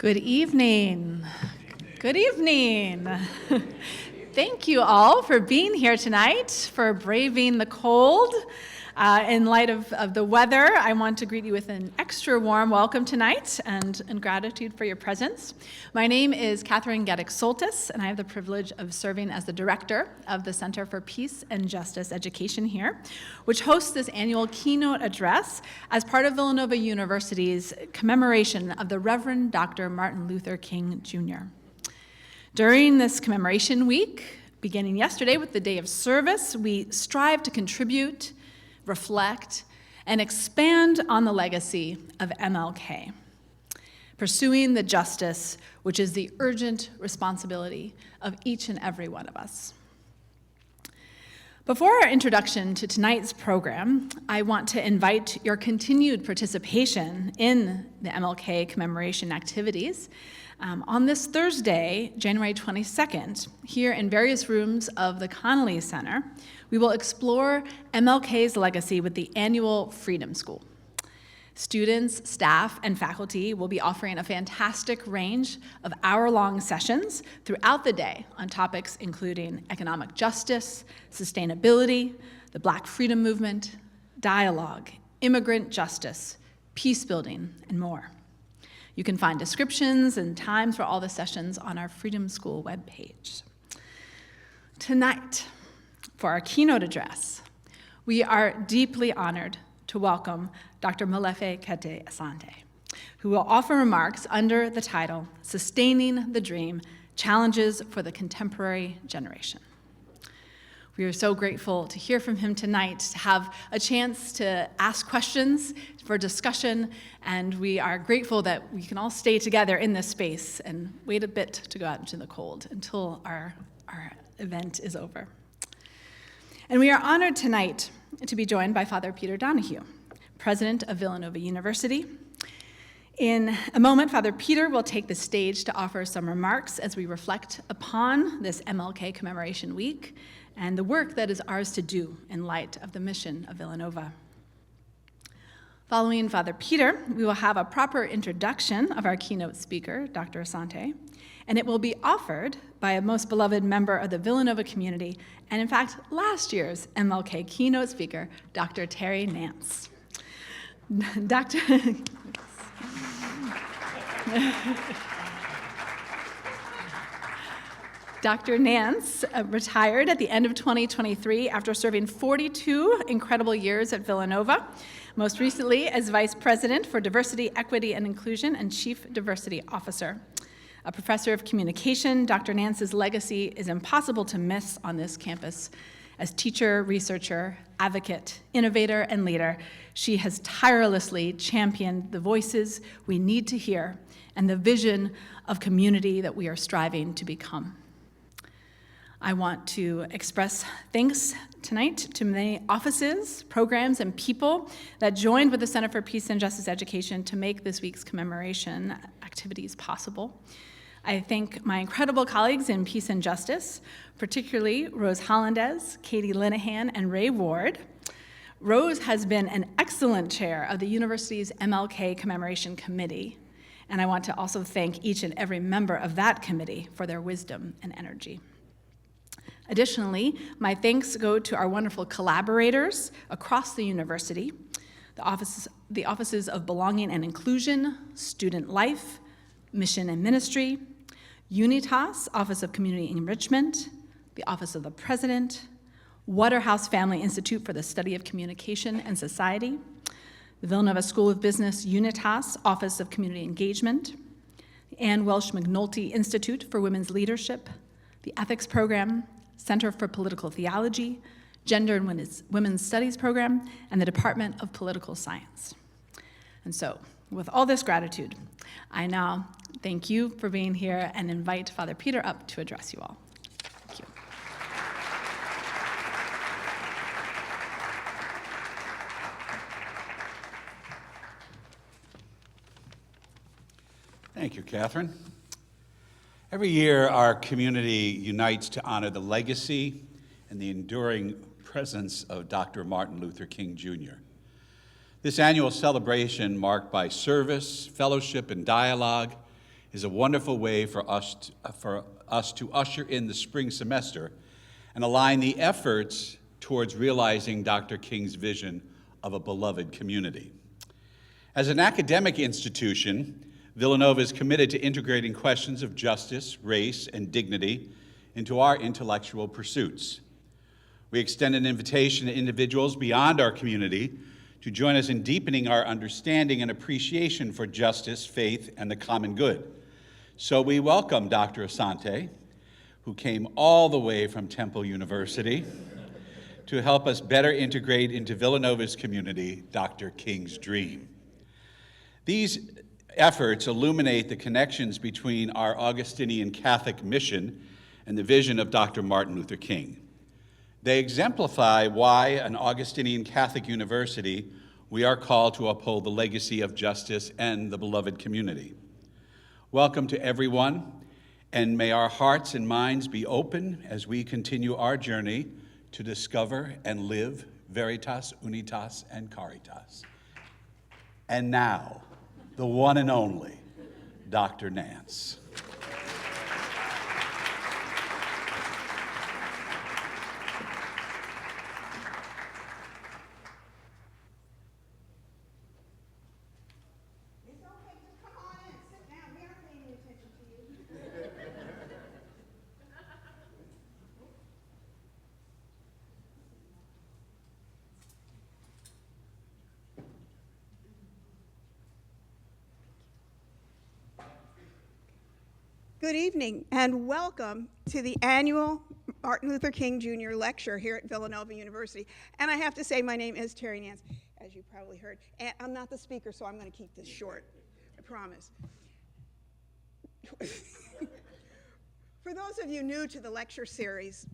Good evening. Good evening. Thank you all for being here tonight, for braving the cold. In light of the weather, I want to greet you with an extra warm welcome tonight and gratitude for your presence. My name is Catherine Geddick-Soltis, and I have the privilege of serving as the director of the Center for Peace and Justice Education here, which hosts this annual keynote address as part of Villanova University's commemoration of the Reverend Dr. Martin Luther King Jr. During this commemoration week, beginning yesterday with the Day of Service, we strive to contribute, reflect, and expand on the legacy of MLK, pursuing the justice which is the urgent responsibility of each and every one of us. Before our introduction to tonight's program, I want to invite your continued participation in the MLK commemoration activities. On this Thursday, January 22nd, here in various rooms of the Connolly Center, we will explore MLK's legacy with the annual Freedom School. Students, staff, and faculty will be offering a fantastic range of hour-long sessions throughout the day on topics including economic justice, sustainability, the Black freedom movement, dialogue, immigrant justice, peace building, and more. You can find descriptions and times for all the sessions on our Freedom School webpage. Tonight, for our keynote address, we are deeply honored to welcome Dr. Molefi Kete Asante, who will offer remarks under the title, Sustaining the Dream, Challenges for the Contemporary Generation. We are so grateful to hear from him tonight, to have a chance to ask questions for discussion, and we are grateful that we can all stay together in this space and wait a bit to go out into the cold until our event is over. And we are honored tonight to be joined by Father Peter Donahue, president of Villanova University. In a moment, Father Peter will take the stage to offer some remarks as we reflect upon this MLK Commemoration Week and the work that is ours to do in light of the mission of Villanova. Following Father Peter, we will have a proper introduction of our keynote speaker, Dr. Asante, and it will be offered by a most beloved member of the Villanova community, and in fact, last year's MLK keynote speaker, Dr. Terry Nance. Dr. Nance retired at the end of 2023 after serving 42 incredible years at Villanova, most recently as Vice President for Diversity, Equity, and Inclusion and Chief Diversity Officer. A professor of communication, Dr. Nance's legacy is impossible to miss on this campus. As teacher, researcher, advocate, innovator, and leader, she has tirelessly championed the voices we need to hear and the vision of community that we are striving to become. I want to express thanks tonight to many offices, programs, and people that joined with the Center for Peace and Justice Education to make this week's commemoration activities possible. I thank my incredible colleagues in Peace and Justice, particularly Rose Hollandes, Katie Linehan, and Ray Ward. Rose has been an excellent chair of the university's MLK Commemoration Committee, and I want to also thank each and every member of that committee for their wisdom and energy. Additionally, my thanks go to our wonderful collaborators across the university, the offices of Belonging and Inclusion, Student Life, Mission and Ministry, Unitas, Office of Community Enrichment, the Office of the President, Waterhouse Family Institute for the Study of Communication and Society, the Villanova School of Business Unitas, Office of Community Engagement, the Ann Welsh McNulty Institute for Women's Leadership, the Ethics Program, Center for Political Theology, Gender and Women's Studies Program, and the Department of Political Science. And so, with all this gratitude, I now thank you for being here and invite Father Peter up to address you all. Thank you. Thank you, Catherine. Every year, our community unites to honor the legacy and the enduring presence of Dr. Martin Luther King Jr. This annual celebration, marked by service, fellowship, and dialogue, is a wonderful way for us to usher in the spring semester and align the efforts towards realizing Dr. King's vision of a beloved community. As an academic institution, Villanova is committed to integrating questions of justice, race, and dignity into our intellectual pursuits. We extend an invitation to individuals beyond our community to join us in deepening our understanding and appreciation for justice, faith, and the common good. So we welcome Dr. Asante, who came all the way from Temple University to help us better integrate into Villanova's community Dr. King's dream. These efforts illuminate the connections between our Augustinian Catholic mission and the vision of Dr. Martin Luther King. They exemplify why an Augustinian Catholic university we are called to uphold the legacy of justice and the beloved community. Welcome to everyone, and may our hearts and minds be open as we continue our journey to discover and live Veritas, Unitas, and Caritas. And now, the one and only, Dr. Nance. Good evening and welcome to the annual Martin Luther King Jr. lecture here at Villanova University. And I have to say my name is Terry Nance, as you probably heard. And I'm not the speaker, so I'm going to keep this short, I promise. For those of you new to the lecture series,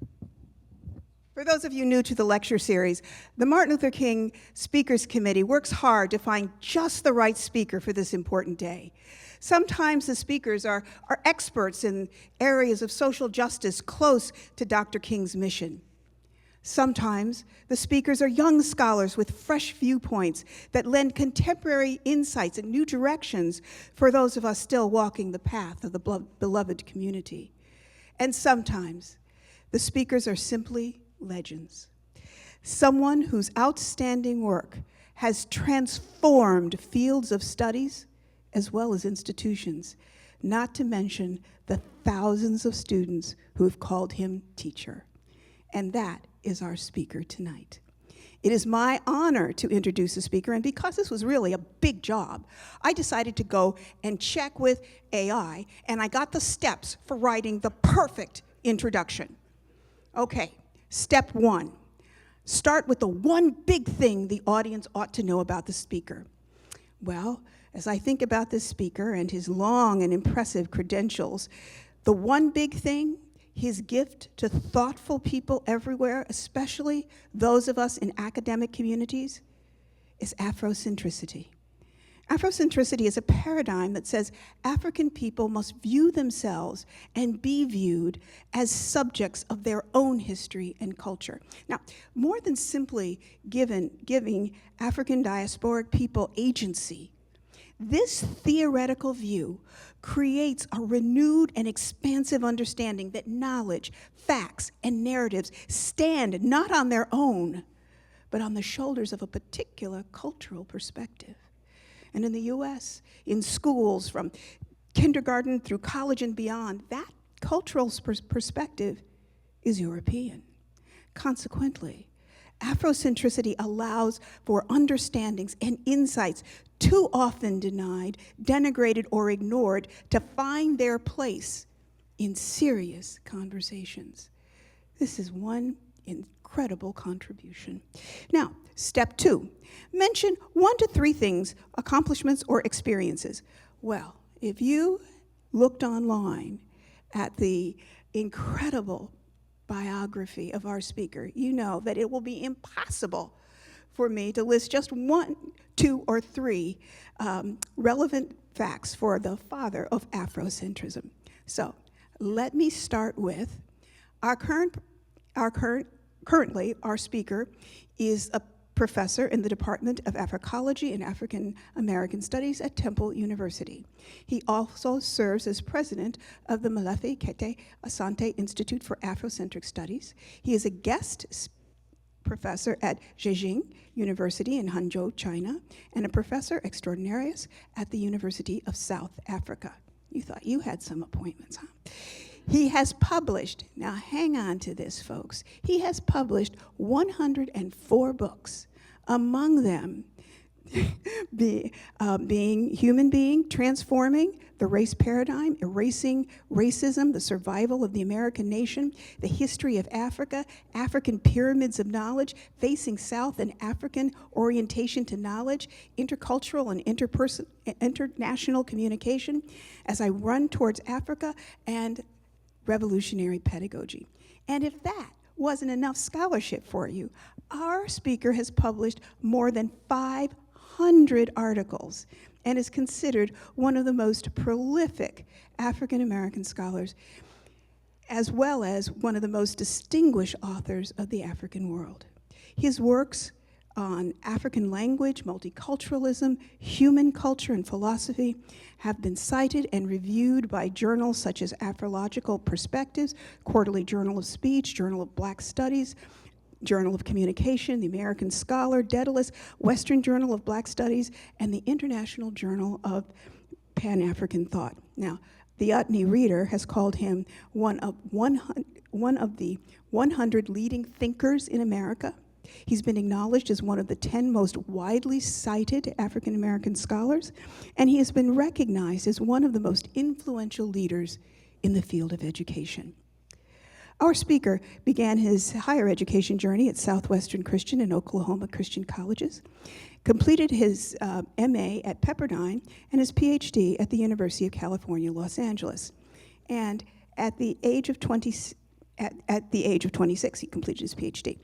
the Martin Luther King Speakers Committee works hard to find just the right speaker for this important day. Sometimes the speakers are experts in areas of social justice close to Dr. King's mission. Sometimes the speakers are young scholars with fresh viewpoints that lend contemporary insights and new directions for those of us still walking the path of the beloved community. And sometimes the speakers are simply legends. Someone whose outstanding work has transformed fields of studies as well as institutions, not to mention the thousands of students who have called him teacher. And that is our speaker tonight. It is my honor to introduce the speaker, and because this was really a big job, I decided to go and check with AI, and I got the steps for writing the perfect introduction. Okay, step one, start with the one big thing the audience ought to know about the speaker. Well, as I think about this speaker and his long and impressive credentials, the one big thing, his gift to thoughtful people everywhere, especially those of us in academic communities, is Afrocentricity. Afrocentricity is a paradigm that says African people must view themselves and be viewed as subjects of their own history and culture. Now, more than simply giving African diasporic people agency, this theoretical view creates a renewed and expansive understanding that knowledge, facts, and narratives stand not on their own, but on the shoulders of a particular cultural perspective. And in the US, in schools from kindergarten through college and beyond, that cultural perspective is European. Consequently, Afrocentricity allows for understandings and insights too often denied, denigrated, or ignored to find their place in serious conversations. This is one incredible contribution. Now, step two, mention 1 to 3 things, accomplishments, or experiences. Well, if you looked online at the incredible biography of our speaker, you know that it will be impossible for me to list just 1, 2, or 3 relevant facts for the father of Afrocentrism. So let me start with currently our speaker is a professor in the Department of Africology and African American Studies at Temple University. He also serves as president of the Molefi Kete Asante Institute for Afrocentric Studies. He is a guest professor at Zhejiang University in Hangzhou, China, and a professor extraordinarius at the University of South Africa. You thought you had some appointments, huh? He has published, now hang on to this, folks, he has published 104 books, among them Human Being, Transforming, The Race Paradigm, Erasing Racism, The Survival of the American Nation, The History of Africa, African Pyramids of Knowledge, Facing South and African Orientation to Knowledge, Intercultural and International Communication, As I Run Towards Africa, and Revolutionary Pedagogy. And if that wasn't enough scholarship for you, our speaker has published more than 500 articles and is considered one of the most prolific African American scholars, as well as one of the most distinguished authors of the African world. His works on African language, multiculturalism, human culture, and philosophy have been cited and reviewed by journals such as Afrological Perspectives, Quarterly Journal of Speech, Journal of Black Studies, Journal of Communication, the American Scholar, Daedalus, Western Journal of Black Studies, and the International Journal of Pan-African Thought. Now, the Utne Reader has called him one of the 100 leading thinkers in America. He's been acknowledged as one of the 10 most widely cited African American scholars, and he has been recognized as one of the most influential leaders in the field of education. Our speaker began his higher education journey at Southwestern Christian and Oklahoma Christian colleges, completed his MA at Pepperdine and his PhD at the University of California, Los Angeles. And at the age of 26, he completed his PhD,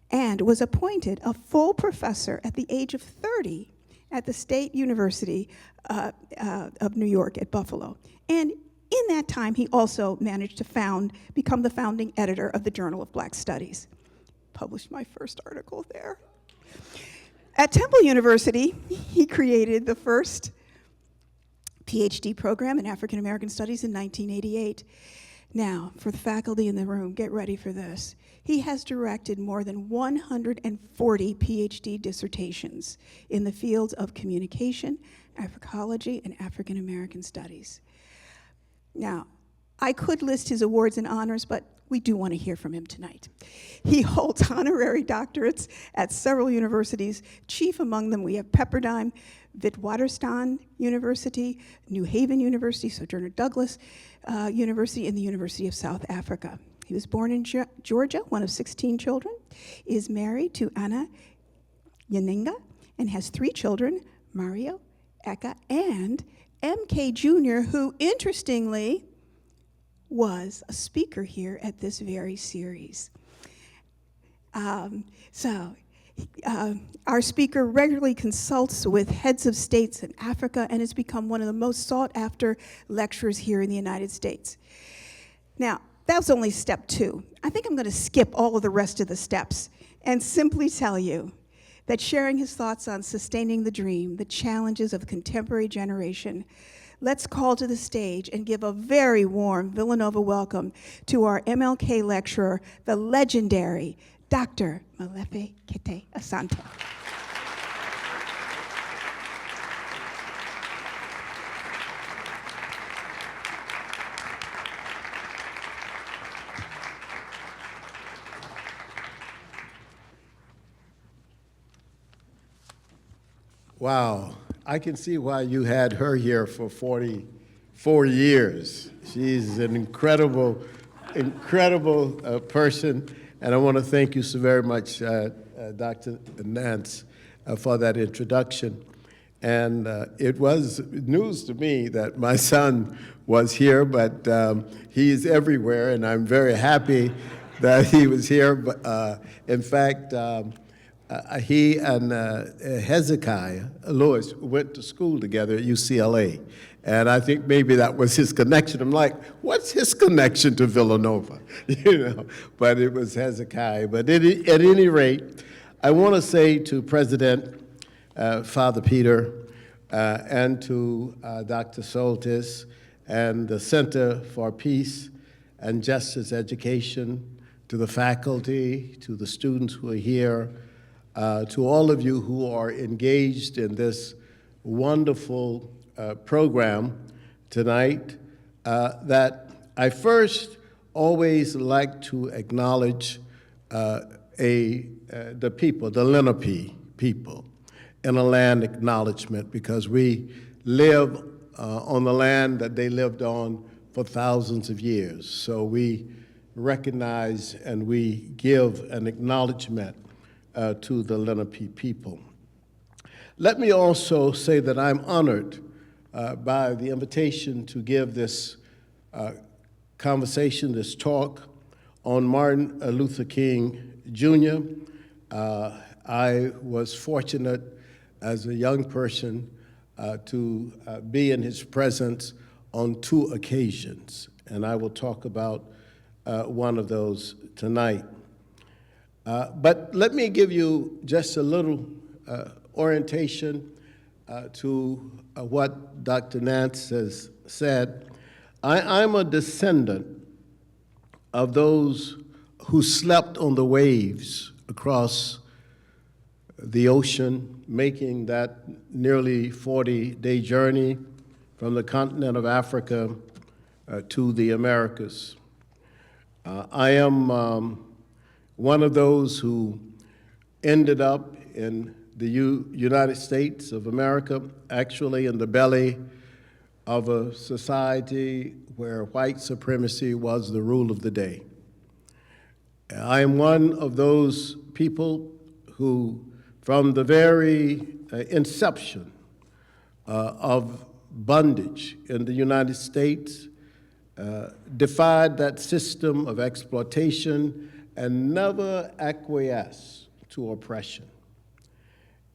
and was appointed a full professor at the age of 30 at the State University of New York at Buffalo. And in that time, he also managed to become the founding editor of the Journal of Black Studies. Published my first article there. At Temple University, he created the first PhD program in African American Studies in 1988. Now, for the faculty in the room, get ready for this. He has directed more than 140 PhD dissertations in the fields of communication, Africology, and African American Studies. Now, I could list his awards and honors, but we do want to hear from him tonight. He holds honorary doctorates at several universities. Chief among them, we have Pepperdine, Witwatersrand University, New Haven University, Sojourner Douglas University, and the University of South Africa. He was born in Georgia, one of 16 children, is married to Anna Yaninga, and has 3 children, Mario, Eka, and MK Jr., who, interestingly, was a speaker here at this very series. Our speaker regularly consults with heads of states in Africa and has become one of the most sought-after lecturers here in the United States. Now, that was only step 2. I think I'm going to skip all of the rest of the steps and simply tell you that sharing his thoughts on sustaining the dream, the challenges of the contemporary generation, let's call to the stage and give a very warm Villanova welcome to our MLK lecturer, the legendary Dr. Molefi Kete Asante. Wow, I can see why you had her here for 44 years. She's an incredible person, and I want to thank you so very much, Dr. Nance, for that introduction. And it was news to me that my son was here, but he's everywhere, and I'm very happy that he was here. But in fact, he and Hezekiah Lewis went to school together at UCLA. And I think maybe that was his connection. I'm like, what's his connection to Villanova? You know, but it was Hezekiah. But at any rate, I want to say to President Father Peter and to Dr. Soltis and the Center for Peace and Justice Education, to the faculty, to the students who are here, to all of you who are engaged in this wonderful program tonight, that I first always like to acknowledge the people, the Lenape people, in a land acknowledgement, because we live on the land that they lived on for thousands of years. So we recognize and we give an acknowledgement to the Lenape people. Let me also say that I'm honored by the invitation to give this conversation, this talk on Martin Luther King Jr. I was fortunate as a young person to be in his presence on 2 occasions, and I will talk about one of those tonight. But let me give you just a little orientation to what Dr. Nance has said. I'm a descendant of those who slept on the waves across the ocean, making that nearly 40-day journey from the continent of Africa to the Americas. I am one of those who ended up in the United States of America, actually in the belly of a society where white supremacy was the rule of the day. I am one of those people who, from the very inception of bondage in the United States, defied that system of exploitation and never acquiesced to oppression.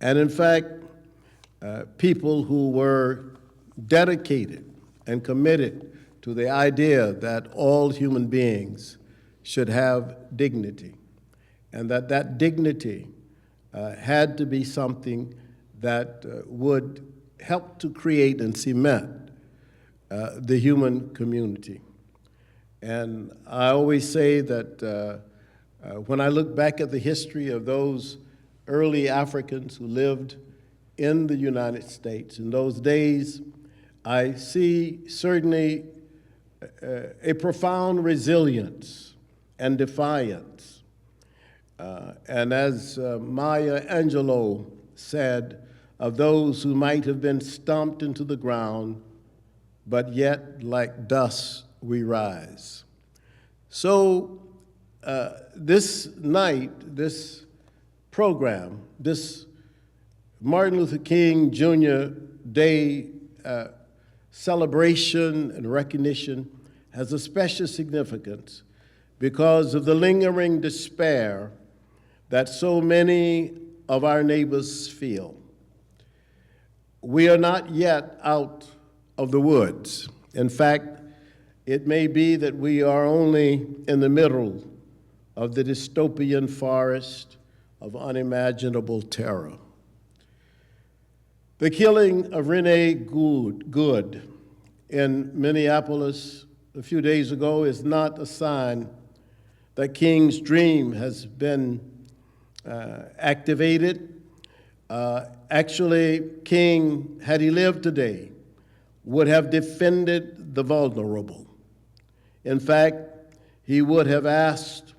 And in fact, people who were dedicated and committed to the idea that all human beings should have dignity, and that that dignity had to be something that would help to create and cement the human community. And I always say that when I look back at the history of those early Africans who lived in the United States in those days, I see certainly a profound resilience and defiance. And as Maya Angelou said, of those who might have been stomped into the ground, but yet like dust we rise. So this night, this program, this Martin Luther King Jr. Day celebration and recognition has a special significance because of the lingering despair that so many of our neighbors feel. We are not yet out of the woods. In fact, it may be that we are only in the middle of the dystopian forest of unimaginable terror. The killing of Rene Good in Minneapolis a few days ago is not a sign that King's dream has been activated. Actually, King, had he lived today, would have defended the vulnerable. In fact, he would have asked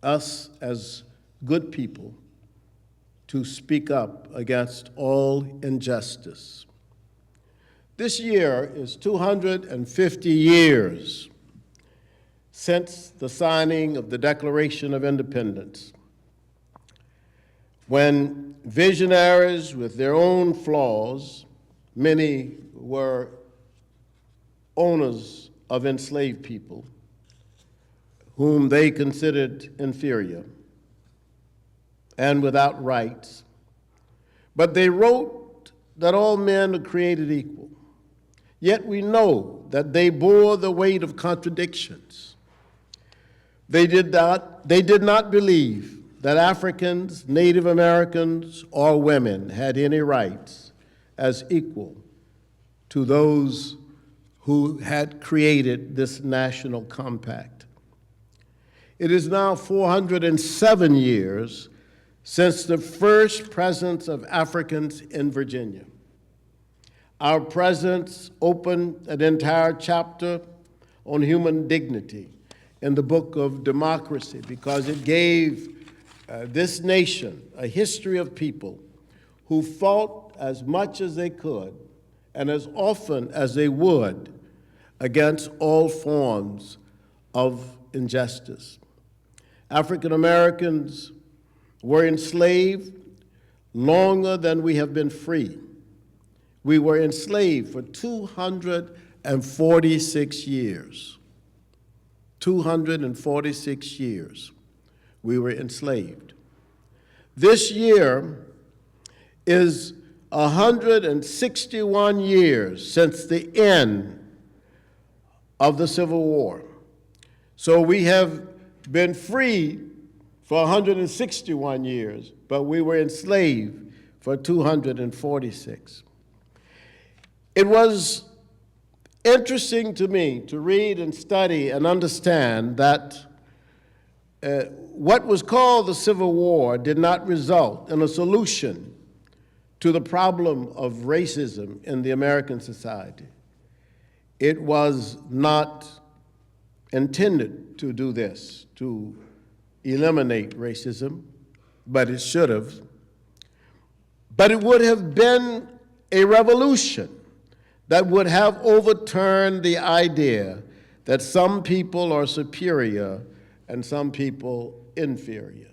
us as good people to speak up against all injustice. This year is 250 years since the signing of the Declaration of Independence, when visionaries with their own flaws, many were owners of enslaved people, whom they considered inferior and without rights, but they wrote that all men are created equal. Yet we know that they bore the weight of contradictions. They did not believe that Africans, Native Americans, or women had any rights as equal to those who had created this national compact. It is now 407 years since the first presence of Africans in Virginia. Our presidents opened an entire chapter on human dignity in the book of democracy because it gave this nation a history of people who fought as much as they could and as often as they would against all forms of injustice. African Americans were enslaved longer than we have been free. We were enslaved for 246 years. 246 years we were enslaved. This year is 161 years since the end of the Civil War. So we have been free for 161 years, but we were enslaved for 246. It was interesting to me to read and study and understand that what was called the Civil War did not result in a solution to the problem of racism in the American society. It was not intended to do this, to eliminate racism, but it should have. But it would have been a revolution that would have overturned the idea that some people are superior and some people inferior.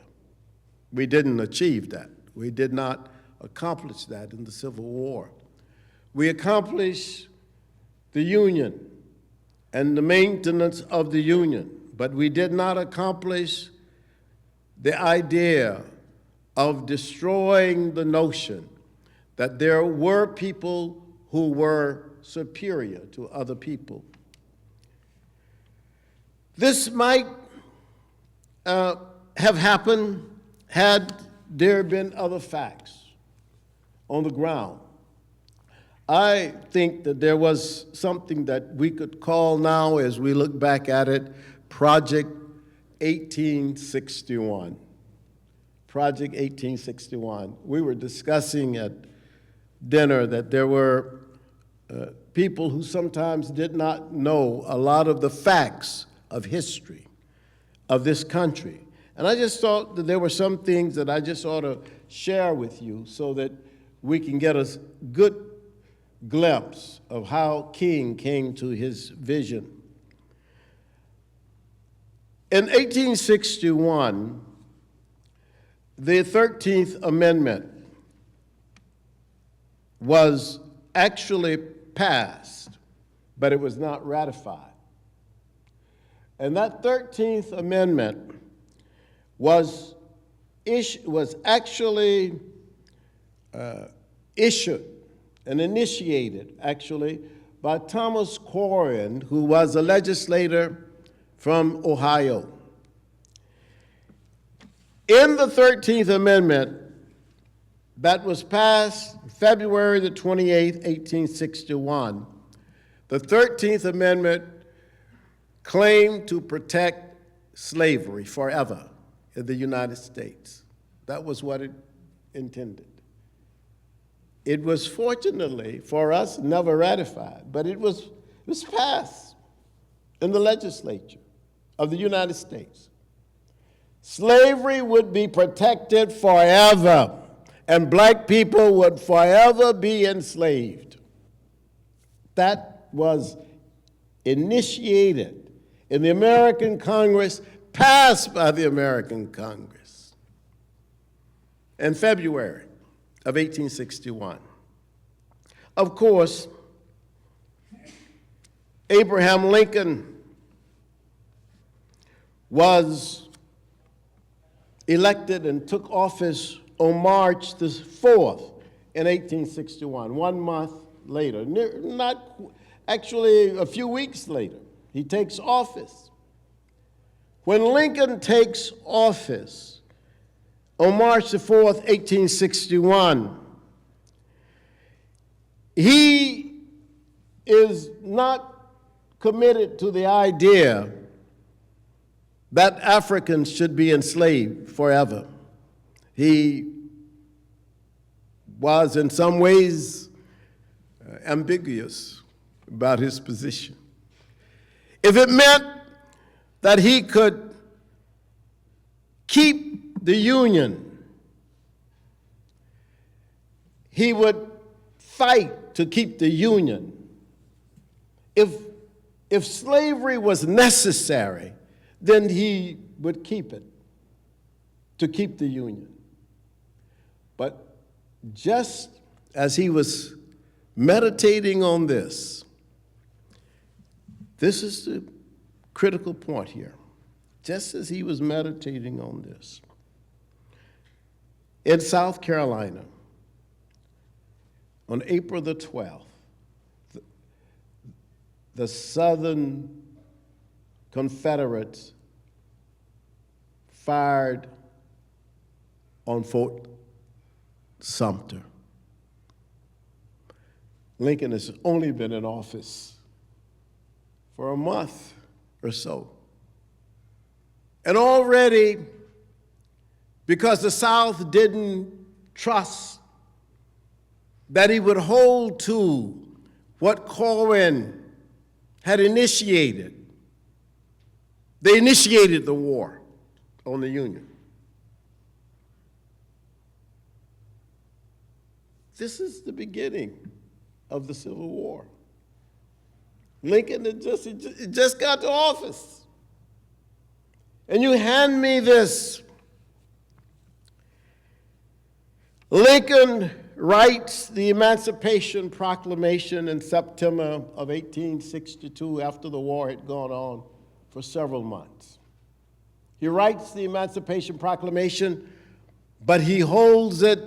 We didn't achieve that. We did not accomplish that in the Civil War. We accomplished the Union and the maintenance of the Union, but we did not accomplish the idea of destroying the notion that there were people who were superior to other people. This might have happened had there been other facts on the ground. I think that there was something that we could call now, as we look back at it, Project 1861. Project 1861. We were discussing at dinner that there were people who sometimes did not know a lot of the facts of history of this country. And I just thought that there were some things that I just ought to share with you so that we can get a good glimpse of how King came to his vision. In 1861, the 13th Amendment was actually passed, but it was not ratified. And that 13th Amendment was actually issued and initiated, actually, by Thomas Corwin, who was a legislator from Ohio. In the 13th Amendment that was passed February the 28th, 1861, the 13th Amendment claimed to protect slavery forever in the United States. That was what it intended. It was fortunately for us never ratified, but it was passed in the legislature of the United States. Slavery would be protected forever, and black people would forever be enslaved. That was initiated in the American Congress, passed by the American Congress in February of 1861. Of course, Abraham Lincoln was elected and took office on March the 4th in 1861, 1 month later, not actually a few weeks later, he takes office. When Lincoln takes office, on March the 4th, 1861. He is not committed to the idea that Africans should be enslaved forever. He was in some ways ambiguous about his position. If it meant that he could keep the Union, he would fight to keep the Union. If slavery was necessary, then he would keep it to keep the Union. But just as he was meditating on this is the critical point here. Just as he was meditating on this, in South Carolina, on April the 12th, the Southern Confederates fired on Fort Sumter. Lincoln has only been in office for a month or so. And already, because the South didn't trust that he would hold to what Corwin had initiated, they initiated the war on the Union. This is the beginning of the Civil War. Lincoln had just got to office. And you hand me this. Lincoln writes the Emancipation Proclamation in September of 1862 after the war had gone on for several months. He writes the Emancipation Proclamation, but he holds it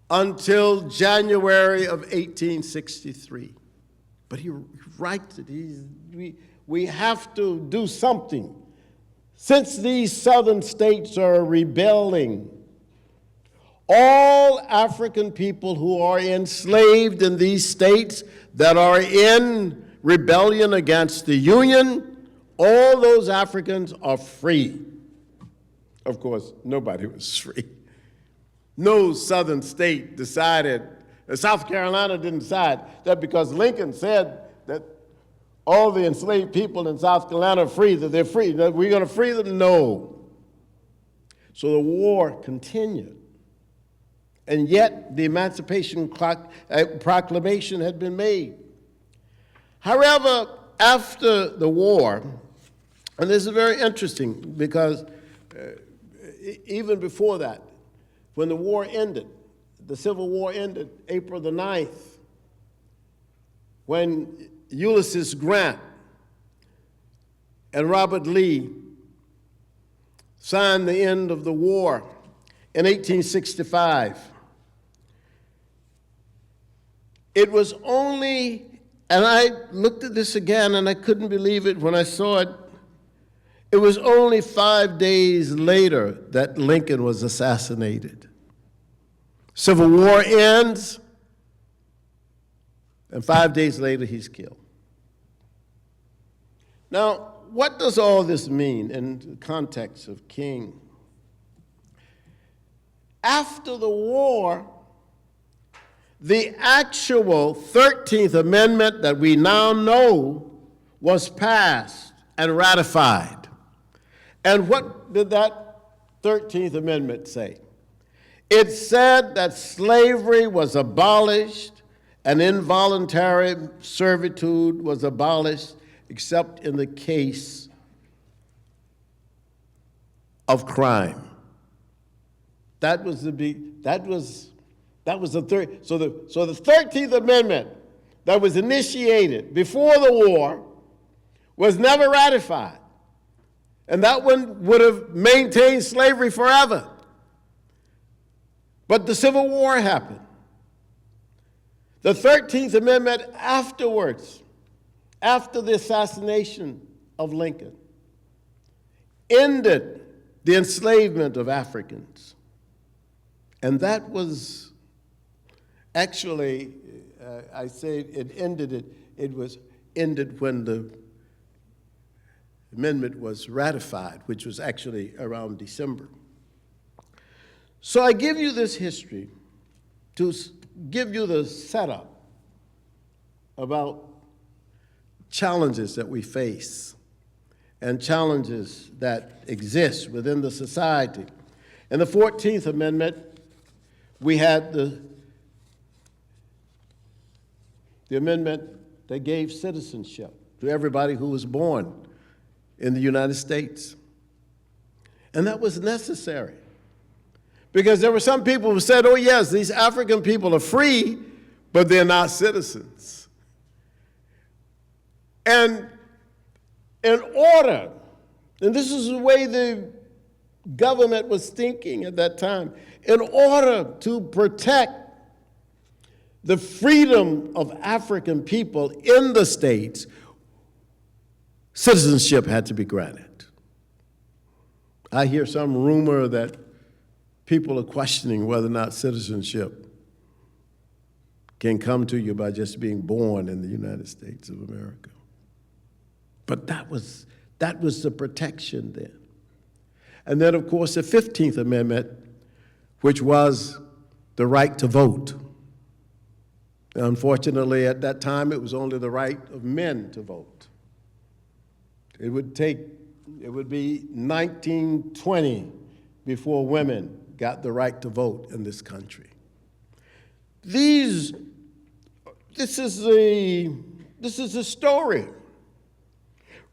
until January of 1863. But he writes it. We have to do something. Since these southern states are rebelling, all African people who are enslaved in these states that are in rebellion against the Union, all those Africans are free. Of course, nobody was free. No southern state decided, South Carolina didn't decide that because Lincoln said that all the enslaved people in South Carolina are free, that they're free, that we're going to free them? No. So the war continued. And yet the Emancipation Proclamation had been made. However, after the war, and this is very interesting because even before that, when the war ended, the Civil War ended April the 9th, when Ulysses Grant and Robert Lee signed the end of the war in 1865. It was only, and I looked at this again and I couldn't believe it when I saw it, it was only 5 days later that Lincoln was assassinated. Civil War ends, and 5 days later he's killed. Now, what does all this mean in the context of King? After the war, the actual 13th Amendment that we now know was passed and ratified. And what did that 13th Amendment say? It said that slavery was abolished and involuntary servitude was abolished except in the case of crime. That was the third. So the 13th Amendment that was initiated before the war was never ratified. And that one would have maintained slavery forever. But the Civil War happened. The 13th Amendment afterwards, after the assassination of Lincoln, ended the enslavement of Africans. And that was actually, I say it was ended when the amendment was ratified, which was actually around December. So I give you this history to give you the setup about challenges that we face and challenges that exist within the society. In the 14th Amendment, we had the amendment that gave citizenship to everybody who was born in the United States. And that was necessary because there were some people who said, oh yes, these African people are free, but they're not citizens. And in order, and this is the way the government was thinking at that time, in order to protect the freedom of African people in the states, citizenship had to be granted. I hear some rumor that people are questioning whether or not citizenship can come to you by just being born in the United States of America. But that was the protection then. And then, of course, the 15th Amendment, which was the right to vote. Unfortunately, at that time, it was only the right of men to vote. It would be 1920 before women got the right to vote in this country. This is a story.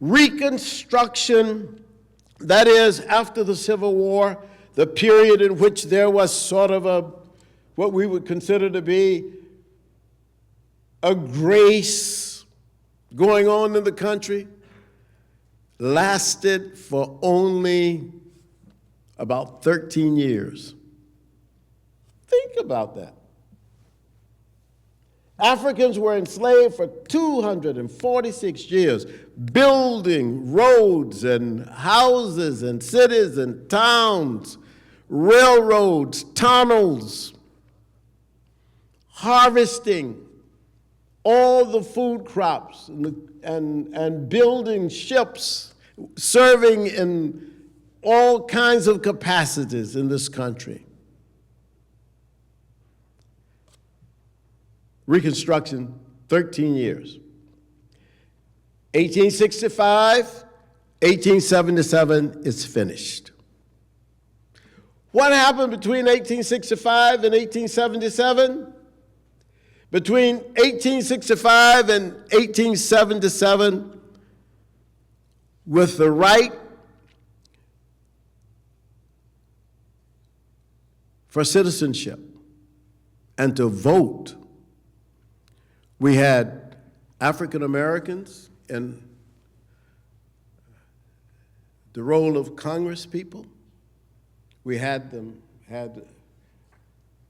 Reconstruction, that is, after the Civil War, the period in which there was sort of what we would consider to be a grace going on in the country, lasted for only about 13 years. Think about that. Africans were enslaved for 246 years, building roads and houses and cities and towns, railroads, tunnels, harvesting all the food crops and building ships, serving in all kinds of capacities in this country. Reconstruction, 13 years. 1865, 1877 is finished. What happened between 1865 and 1877? Between 1865 and 1877, with the right for citizenship and to vote, we had African Americans in the role of Congress people. We had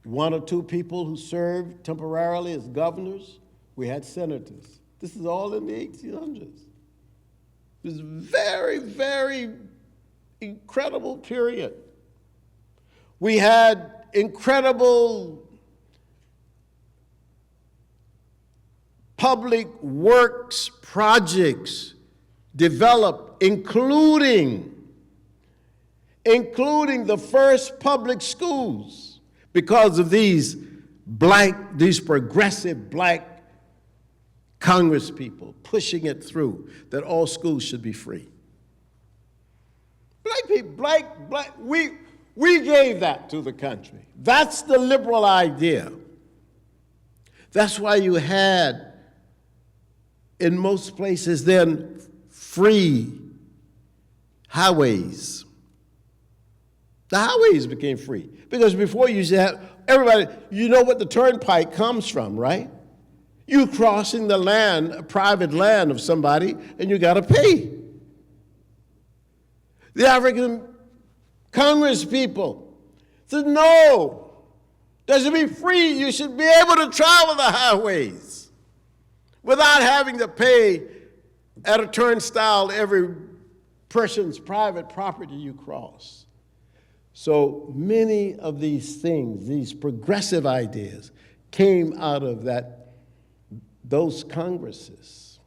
one or two people who served temporarily as governors. We had senators. This is all in the 1800s. It was a very, very incredible period. We had incredible public works projects developed, including the first public schools, because of these progressive black Congress people pushing it through that all schools should be free. Black people, we gave that to the country. That's the liberal idea. That's why you had, in most places then, free highways. The highways became free because before you used to have everybody, you know what the turnpike comes from, right? You crossing the land, a private land of somebody, and you got to pay. The African Congress people said, no, there should be free. You should be able to travel the highways without having to pay at a turnstile every person's private property you cross. So many of these things, these progressive ideas, came out of those congresses.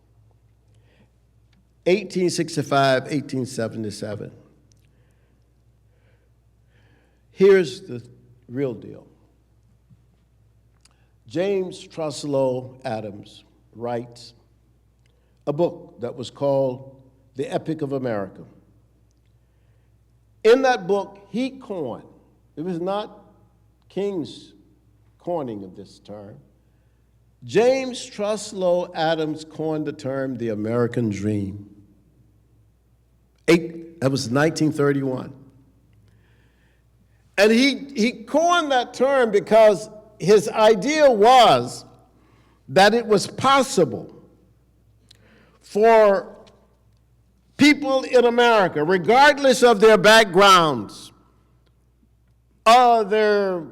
1865, 1877. Here's the real deal. James Truslow Adams writes a book that was called The Epic of America. In that book, he coined, it was not King's coining of this term, James Truslow Adams coined the term the American dream. That was 1931. And he coined that term because his idea was that it was possible for people in America, regardless of their backgrounds, their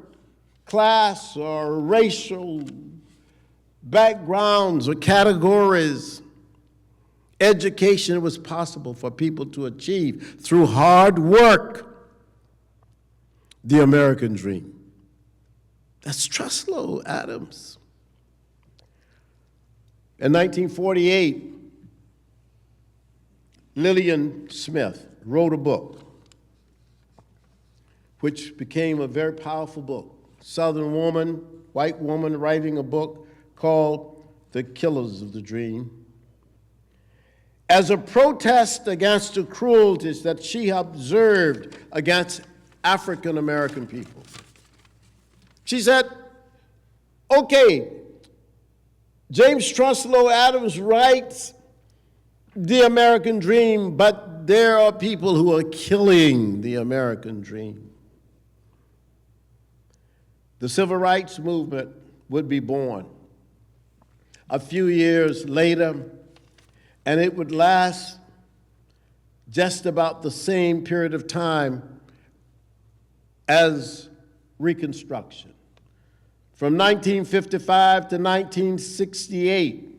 class or racial backgrounds or categories, education was possible for people to achieve through hard work the American dream. That's Truslow Adams. In 1948, Lillian Smith wrote a book which became a very powerful book. Southern woman, white woman writing a book called The Killers of the Dream, as a protest against the cruelties that she observed against African American people. She said, okay, James Truslow Adams writes the American dream, but there are people who are killing the American dream. The civil rights movement would be born a few years later, and it would last just about the same period of time as Reconstruction. From 1955 to 1968,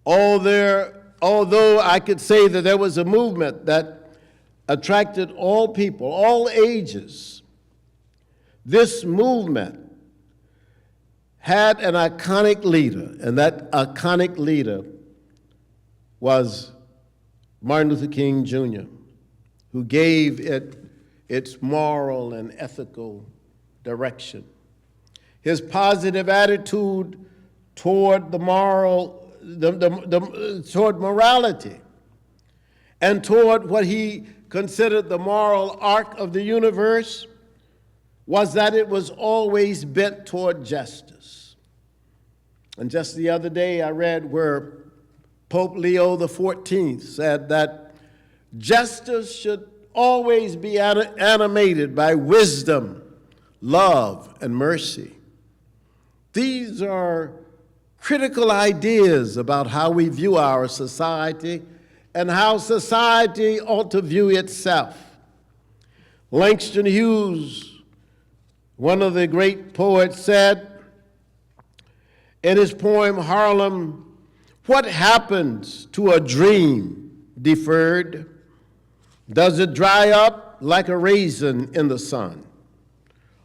although I could say that there was a movement that attracted all people, all ages, this movement had an iconic leader, and that iconic leader was Martin Luther King Jr., who gave it its moral and ethical direction. His positive attitude toward toward morality and toward what he considered the moral arc of the universe was that it was always bent toward justice. And just the other day I read where Pope Leo XIV said that justice should always be animated by wisdom, love, and mercy. These are critical ideas about how we view our society and how society ought to view itself. Langston Hughes, one of the great poets, said in his poem Harlem, "What happens to a dream deferred? Does it dry up like a raisin in the sun,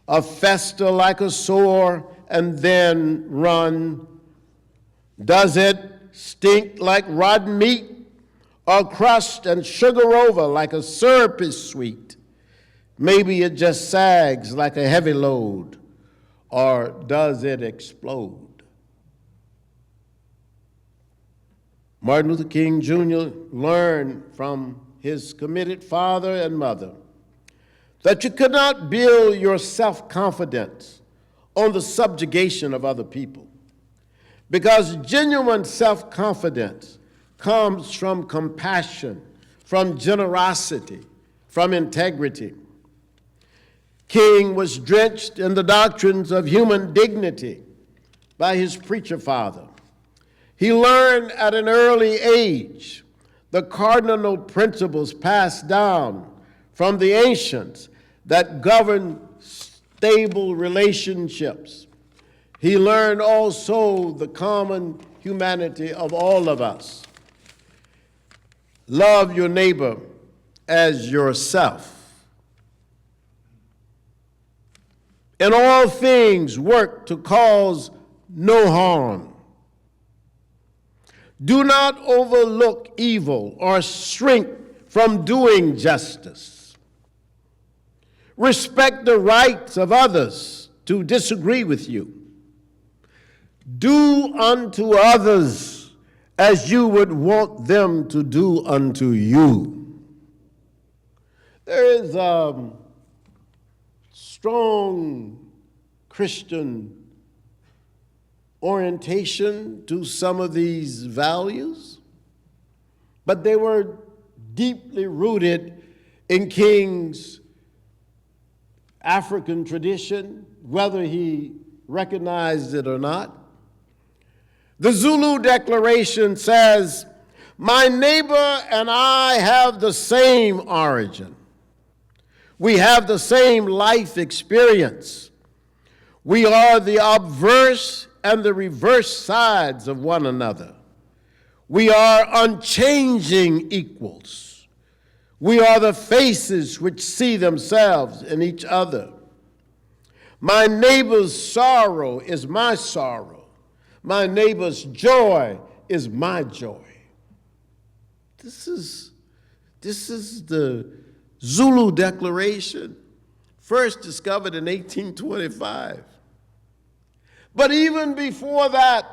or fester like a sore and then run? Does it stink like rotten meat, or crust and sugar over like a syrup is sweet? Maybe it just sags like a heavy load, or does it explode?" Martin Luther King Jr. learned from his committed father and mother that you could not build your self-confidence on the subjugation of other people, because genuine self-confidence comes from compassion, from generosity, from integrity. King was drenched in the doctrines of human dignity by his preacher father. He learned at an early age the cardinal principles passed down from the ancients that govern stable relationships. He learned also the common humanity of all of us. Love your neighbor as yourself. In all things, work to cause no harm. Do not overlook evil or shrink from doing justice. Respect the rights of others to disagree with you. Do unto others as you would want them to do unto you. There is a strong Christian orientation to some of these values, but they were deeply rooted in King's African tradition, whether he recognized it or not. The Zulu Declaration says, "My neighbor and I have the same origin. We have the same life experience. We are the obverse and the reverse sides of one another. We are unchanging equals. We are the faces which see themselves in each other. My neighbor's sorrow is my sorrow. My neighbor's joy is my joy." This is the Zulu Declaration, first discovered in 1825. But even before that,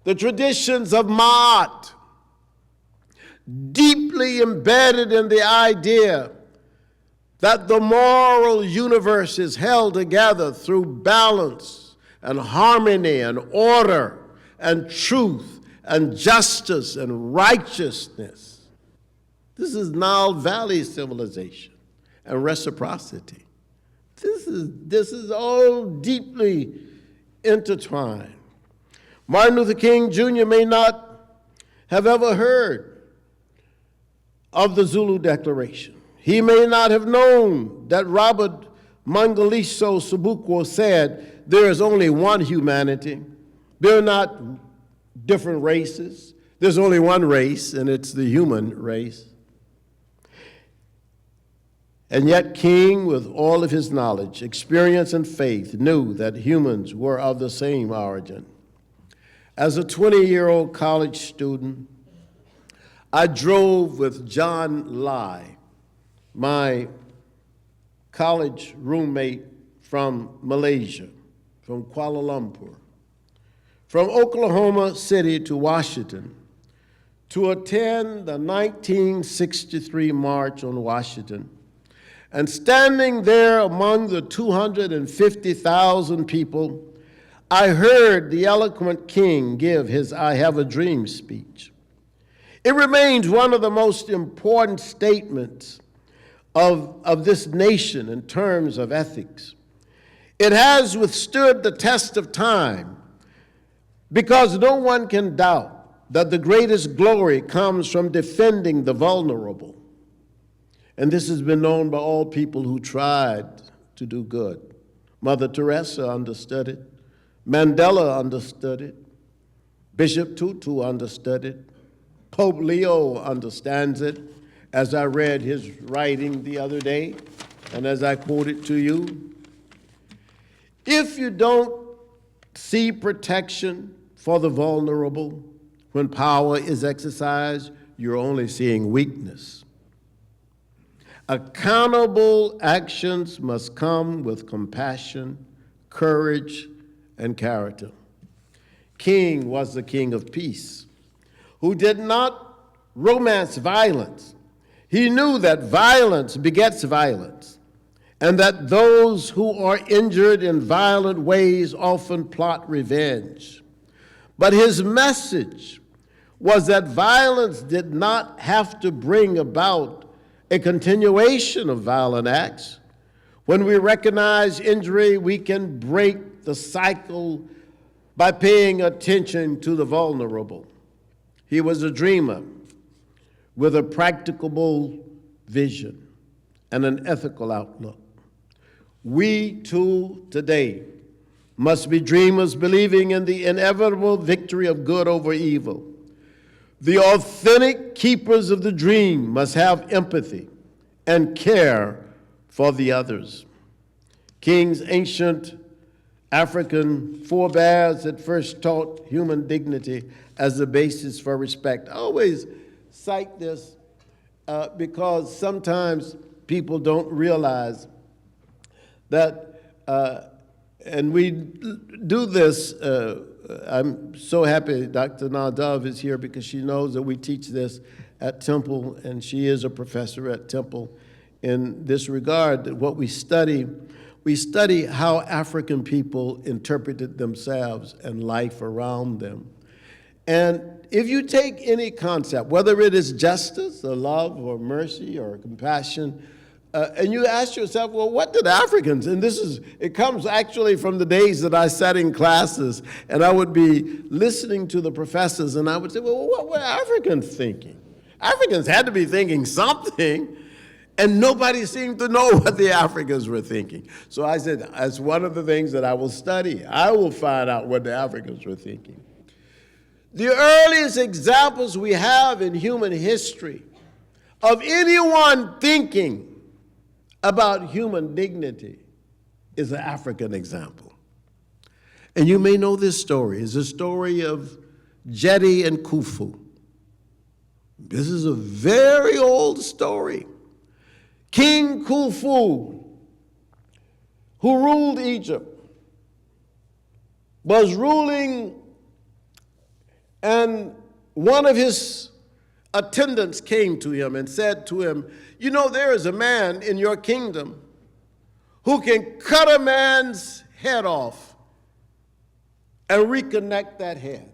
the traditions of Maat, deeply embedded in the idea that the moral universe is held together through balance and harmony and order and truth and justice and righteousness. This is Nile Valley civilization and reciprocity. This is all deeply intertwined. Martin Luther King Jr. may not have ever heard of the Zulu Declaration. He may not have known that Robert Mangaliso Sobukwe said, "There is only one humanity. There are not different races. There's only one race, and it's the human race." And yet King, with all of his knowledge, experience, and faith, knew that humans were of the same origin. As a 20-year-old college student, I drove with John Lai, my college roommate from Malaysia, from Kuala Lumpur, from Oklahoma City to Washington to attend the 1963 March on Washington. And standing there among the 250,000 people, I heard the eloquent King give his "I Have a Dream" speech. It remains one of the most important statements of this nation in terms of ethics. It has withstood the test of time because no one can doubt that the greatest glory comes from defending the vulnerable. And this has been known by all people who tried to do good. Mother Teresa understood it. Mandela understood it. Bishop Tutu understood it. Pope Leo understands it, as I read his writing the other day, and as I quoted to you. If you don't see protection for the vulnerable when power is exercised, you're only seeing weakness. Accountable actions must come with compassion, courage, and character. King was the King of peace, who did not romance violence. He knew that violence begets violence, and that those who are injured in violent ways often plot revenge. But his message was that violence did not have to bring about a continuation of violent acts. When we recognize injury, we can break the cycle by paying attention to the vulnerable. He was a dreamer with a practicable vision and an ethical outlook. We too today must be dreamers, believing in the inevitable victory of good over evil. The authentic keepers of the dream must have empathy and care for the others. King's ancient African forebears had first taught human dignity as the basis for respect. I always cite this because sometimes people don't realize that, and we do this, I'm so happy Dr. Nadav is here because she knows that we teach this at Temple, and she is a professor at Temple in this regard. What we study how African people interpreted themselves and life around them. And if you take any concept, whether it is justice or love or mercy or compassion, and you ask yourself, well, what did Africans, and it comes actually from the days that I sat in classes and I would be listening to the professors and I would say, well, what were Africans thinking? Africans had to be thinking something, and nobody seemed to know what the Africans were thinking. So I said, as one of the things that I will study, I will find out what the Africans were thinking. The earliest examples we have in human history of anyone thinking about human dignity is an African example. And you may know this story. It's a story of Jedi and Khufu. This is a very old story. King Khufu, who ruled Egypt, was ruling, and one of his attendants came to him and said to him, you know, there is a man in your kingdom who can cut a man's head off and reconnect that head.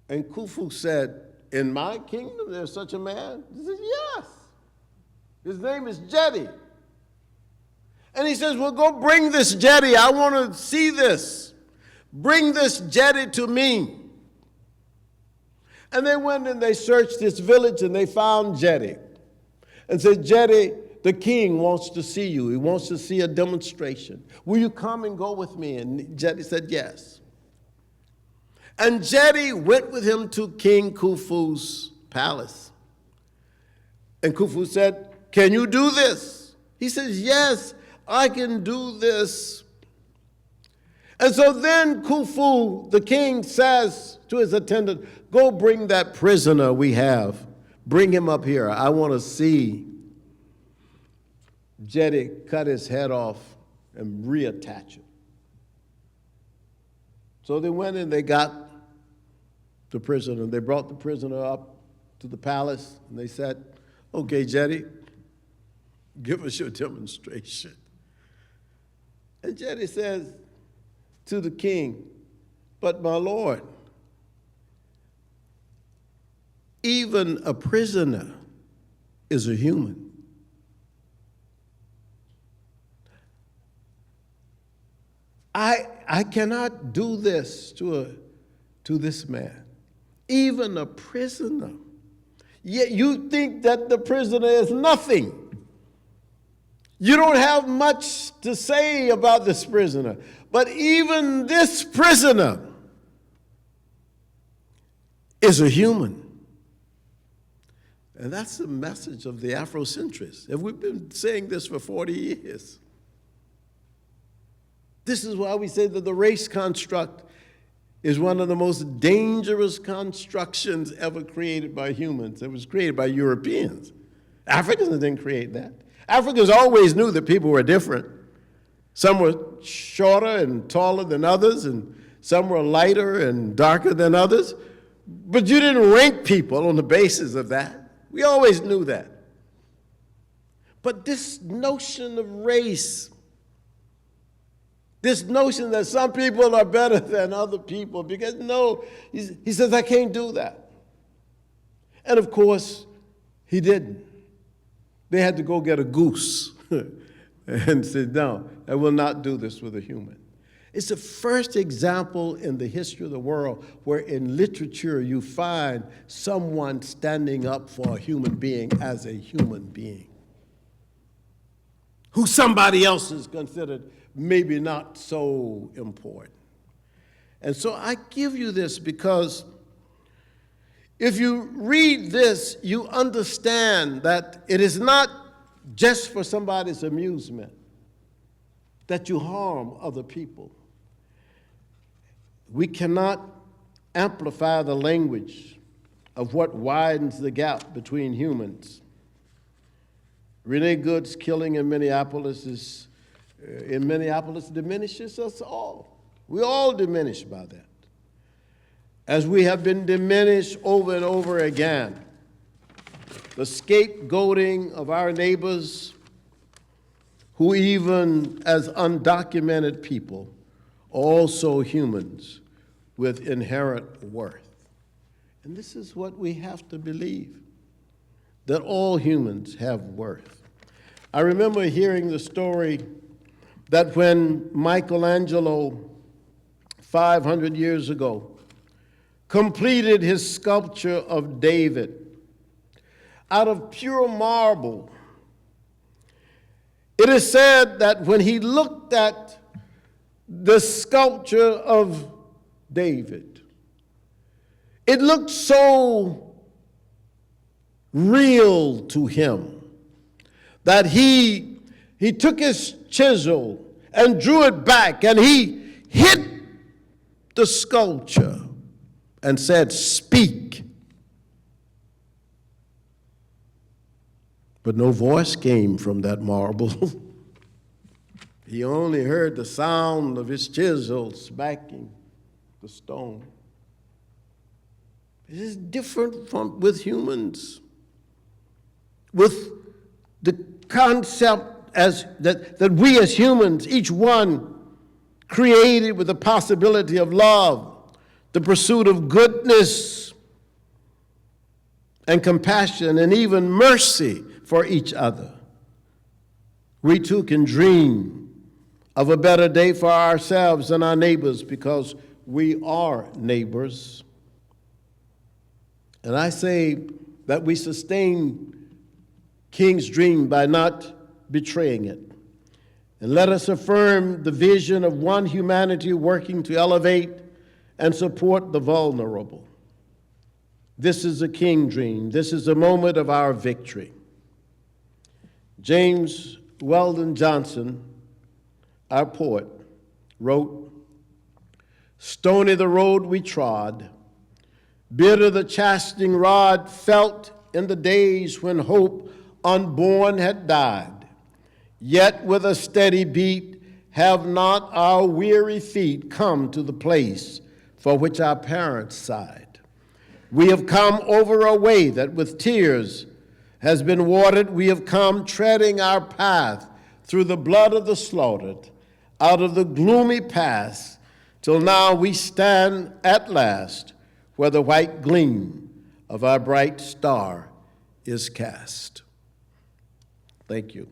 And Khufu said, in my kingdom there's such a man? He says, yes. His name is Jedi. And he says, well, go bring this Jedi. I want to see this. Bring this Jedi to me. And they went and they searched this village and they found Jedi. And said, Jedi, the king wants to see you. He wants to see a demonstration. Will you come and go with me? And Jedi said, yes. And Jedi went with him to King Khufu's palace. And Khufu said, can you do this? He says, yes, I can do this. And so then Khufu, the king, says to his attendant, go bring that prisoner we have. Bring him up here. I want to see Jedi cut his head off and reattach it. So they went and they got the prisoner. They brought the prisoner up to the palace and they said, okay, Jedi, give us your demonstration. And Jedi says to the king, but my lord, even a prisoner is a human. I cannot do this to this man, even a prisoner. Yet you think that the prisoner is nothing. You don't have much to say about this prisoner. But even this prisoner is a human. And that's the message of the Afrocentrists. And we've been saying this for 40 years. This is why we say that the race construct is one of the most dangerous constructions ever created by humans. It was created by Europeans. Africans didn't create that. Africans always knew that people were different. Some were shorter and taller than others, and some were lighter and darker than others. But you didn't rank people on the basis of that. We always knew that. But this notion of race, this notion that some people are better than other people, because no, he says, I can't do that. And of course, he didn't. They had to go get a goose and said, no, I will not do this with a human. It's the first example in the history of the world where in literature you find someone standing up for a human being as a human being, who somebody else is considered maybe not so important. And so I give you this because if you read this, you understand that it is not just for somebody's amusement, that you harm other people. We cannot amplify the language of what widens the gap between humans. Renee Good's killing in Minneapolis diminishes us all. We're all diminished by that. As we have been diminished over and over again, the scapegoating of our neighbors, who even as undocumented people, are also humans with inherent worth. And this is what we have to believe, that all humans have worth. I remember hearing the story that when Michelangelo, 500 years ago, completed his sculpture of David out of pure marble, it is said that when he looked at the sculpture of David, it looked so real to him that he took his chisel and drew it back, and he hit the sculpture and said, "Speak." But no voice came from that marble. He only heard the sound of his chisel smacking the stone. It is different with humans, with the concept that we as humans, each one created with the possibility of love, the pursuit of goodness and compassion and even mercy for each other. We too can dream of a better day for ourselves and our neighbors because we are neighbors. And I say that we sustain King's dream by not betraying it. And let us affirm the vision of one humanity working to elevate and support the vulnerable. This is a King dream. This is a moment of our victory. James Weldon Johnson, our poet, wrote, "Stony the road we trod, bitter the chastening rod felt in the days when hope unborn had died. Yet with a steady beat have not our weary feet come to the place for which our parents sighed. We have come over a way that with tears has been watered. We have come treading our path through the blood of the slaughtered, out of the gloomy past, till now we stand at last where the white gleam of our bright star is cast." Thank you.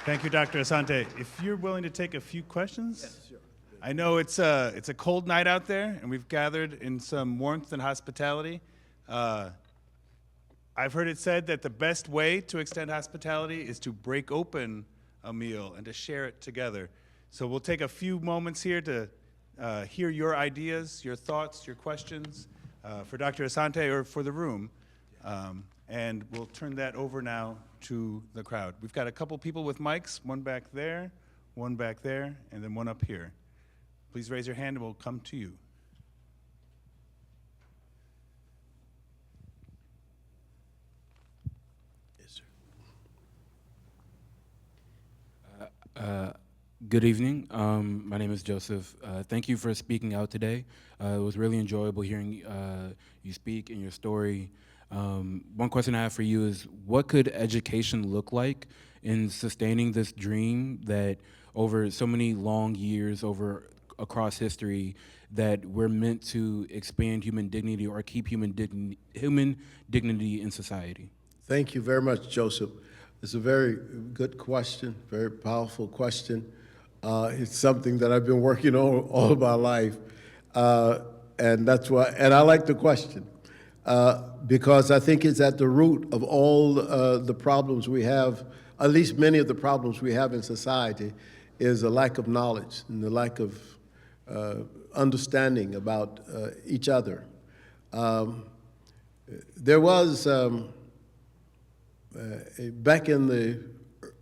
Thank you, Dr. Asante. If you're willing to take a few questions. Yes, sure. I know it's a cold night out there, and we've gathered in some warmth and hospitality. I've heard it said that the best way to extend hospitality is to break open a meal and to share it together. So we'll take a few moments here to hear your ideas, your thoughts, your questions for Dr. Asante or for the room. And we'll turn that over now to the crowd. We've got a couple people with mics, one back there, and then one up here. Please raise your hand and we'll come to you. Yes, sir. Good evening. My name is Joseph. Thank you for speaking out today. It was really enjoyable hearing you speak and your story. One question I have for you is, what could education look like in sustaining this dream that over so many long years, across history, that we're meant to expand human dignity or keep human dignity in society? Thank you very much, Joseph. It's a very good question, very powerful question. It's something that I've been working on all of my life, and that's why. And I like the question because I think it's at the root of all the problems we have at least many of the problems we have in society, is a lack of knowledge and the lack of understanding about each other. There was, back in the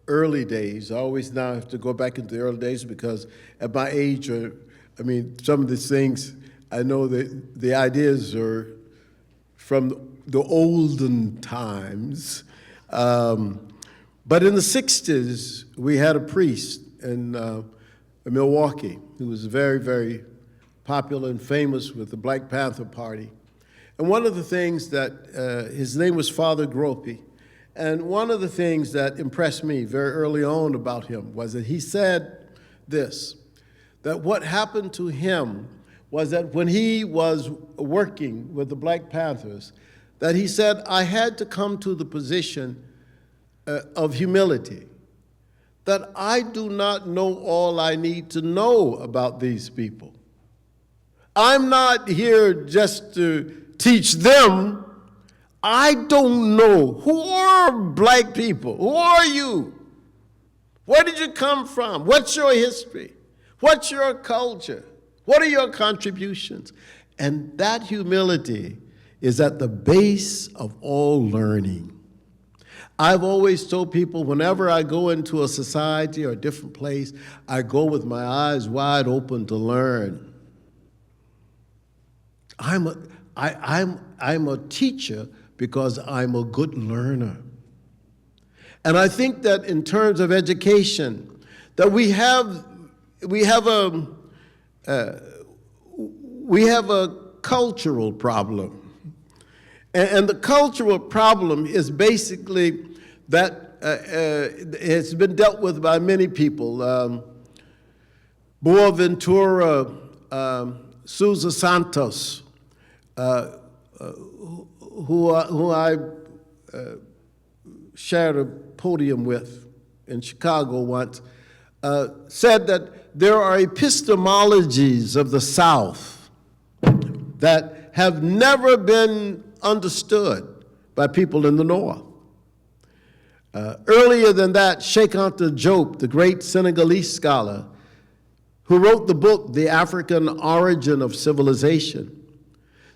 early days, I always now have to go back into the early days because at my age, I mean, some of these things, I know that the ideas are from the olden times. But in the 60s, we had a priest in Milwaukee who was very, very popular and famous with the Black Panther Party. And one of the things that, his name was Father Gropey, and one of the things that impressed me very early on about him was that he said this, that what happened to him was that when he was working with the Black Panthers, that he said, I had to come to the position of humility, that I do not know all I need to know about these people. I'm not here just to teach them. I don't know. Who are black people? Who are you? Where did you come from? What's your history? What's your culture? What are your contributions? And that humility is at the base of all learning. I've always told people whenever I go into a society or a different place, I go with my eyes wide open to learn. I'm a teacher because I'm a good learner. And I think that in terms of education, that we have a cultural problem. And the cultural problem is basically that it's been dealt with by many people. Boaventura, Sousa Santos, who I shared a podium with in Chicago once, said that there are epistemologies of the South that have never been understood by people in the North. Earlier than that, Cheikh Anta Diop, the great Senegalese scholar, who wrote the book, The African Origin of Civilization,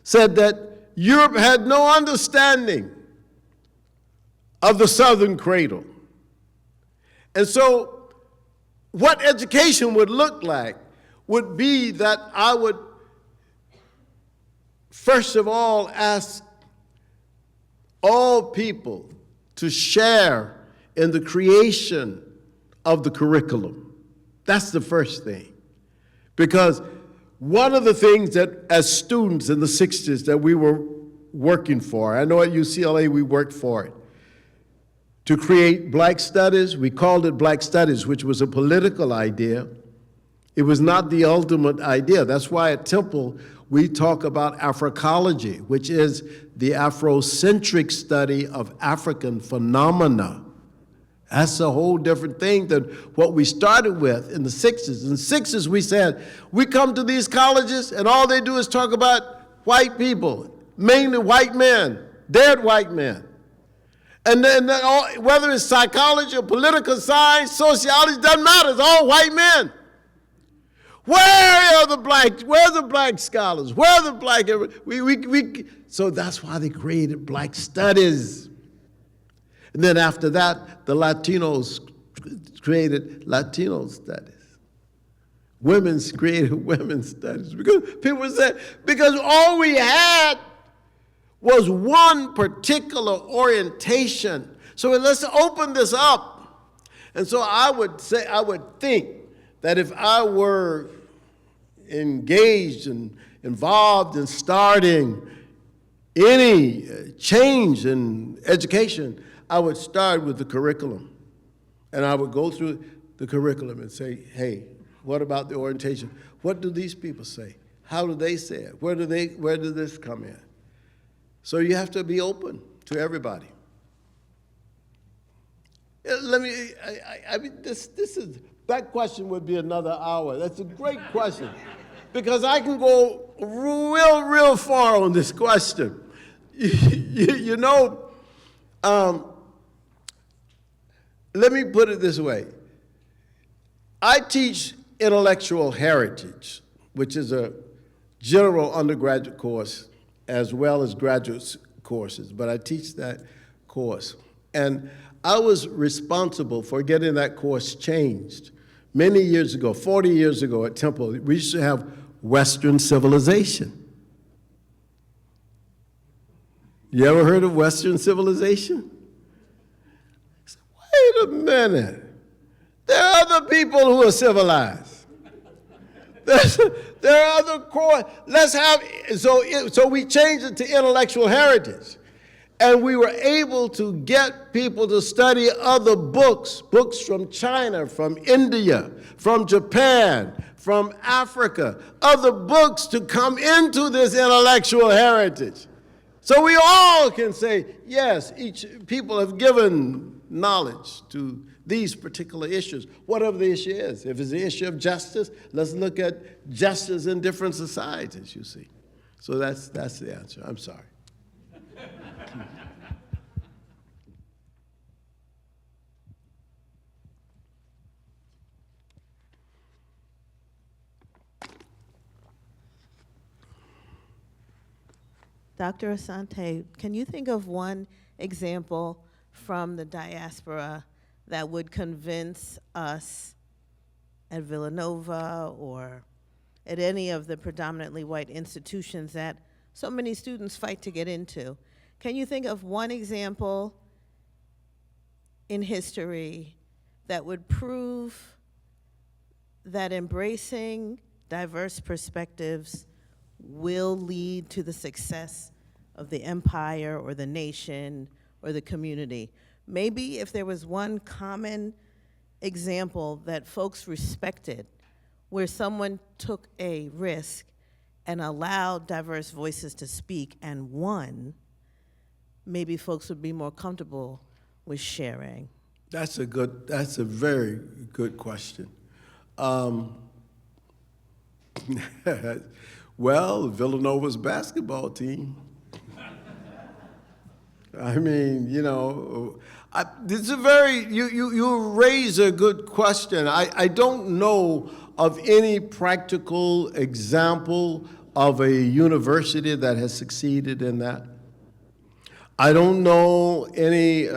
said that Europe had no understanding of the Southern cradle. And so what education would look like would be that I would first of all ask all people to share in the creation of the curriculum. That's the first thing. Because one of the things that as students in the 60s that we were working for, I know at UCLA we worked for it, to create Black Studies. We called it Black Studies, which was a political idea. It was not the ultimate idea. That's why at Temple we talk about Africology, which is the Afrocentric study of African phenomena. That's a whole different thing than what we started with in the 60s. In the 60s, we said, we come to these colleges and all they do is talk about white people, mainly white men, dead white men. And then whether it's psychology or political science, sociology, doesn't matter, it's all white men. Where are the black scholars? Where are the black, so that's why they created Black Studies. And then after that, the Latinos created Latino studies. Women's created women's studies. Because people said, because all we had was one particular orientation. So let's open this up. And so I would think that if I were engaged and involved in starting any change in education, I would start with the curriculum. And I would go through the curriculum and say, hey, what about the orientation? What do these people say? How do they say it? Where did this come in? So you have to be open to everybody. Let me, I mean, that question would be another hour. That's a great question because I can go real far on this question. You know, let me put it this way. I teach intellectual heritage, which is a general undergraduate course as well as graduate courses, but I teach that course. And I was responsible for getting that course changed. Many years ago, 40 years ago at Temple, we used to have Western civilization. You ever heard of Western civilization? Wait a minute. There are other people who are civilized. There are other core. Let's have, so we changed it to intellectual heritage. And we were able to get people to study other books from China, from India, from Japan, from Africa, other books to come into this intellectual heritage. So we all can say, yes, each people have given knowledge to these particular issues, whatever the issue is. If it's the issue of justice, let's look at justice in different societies, you see. So that's the answer. I'm sorry. Dr. Asante, can you think of one example from the diaspora that would convince us at Villanova or at any of the predominantly white institutions that so many students fight to get into? Can you think of one example in history that would prove that embracing diverse perspectives will lead to the success of the empire or the nation or the community? Maybe if there was one common example that folks respected, where someone took a risk and allowed diverse voices to speak and won, maybe folks would be more comfortable with sharing. That's a very good question. Well, Villanova's basketball team. I mean, you know, this is a very, you raise a good question. I don't know of any practical example of a university that has succeeded in that. I don't know any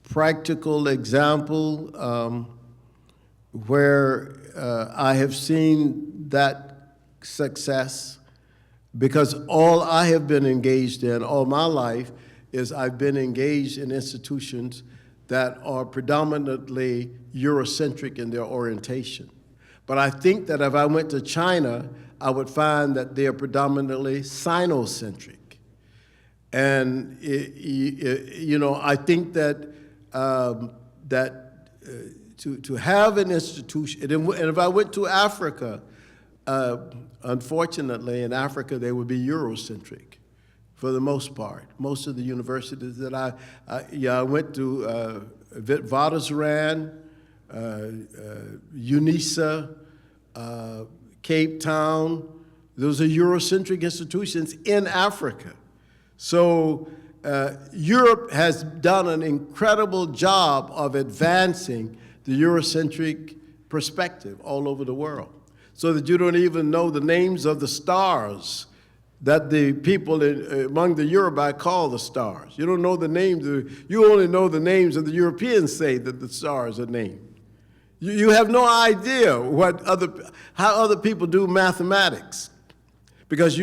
practical example where I have seen that success, because all I have been engaged in all my life is I've been engaged in institutions that are predominantly Eurocentric in their orientation. But I think that if I went to China, I would find that they are predominantly Sinocentric. And you know, I think that to have an institution, and if I went to Africa, unfortunately, in Africa, they would be Eurocentric for the most part. Most of the universities that I went to, Witwatersrand, UNISA, Cape Town, those are Eurocentric institutions in Africa. So Europe has done an incredible job of advancing the Eurocentric perspective all over the world, so that you don't even know the names of the stars that the people among the Yoruba call the stars. You don't know the names, you only know the names of the Europeans say that the stars are named. You have no idea how other people do mathematics, because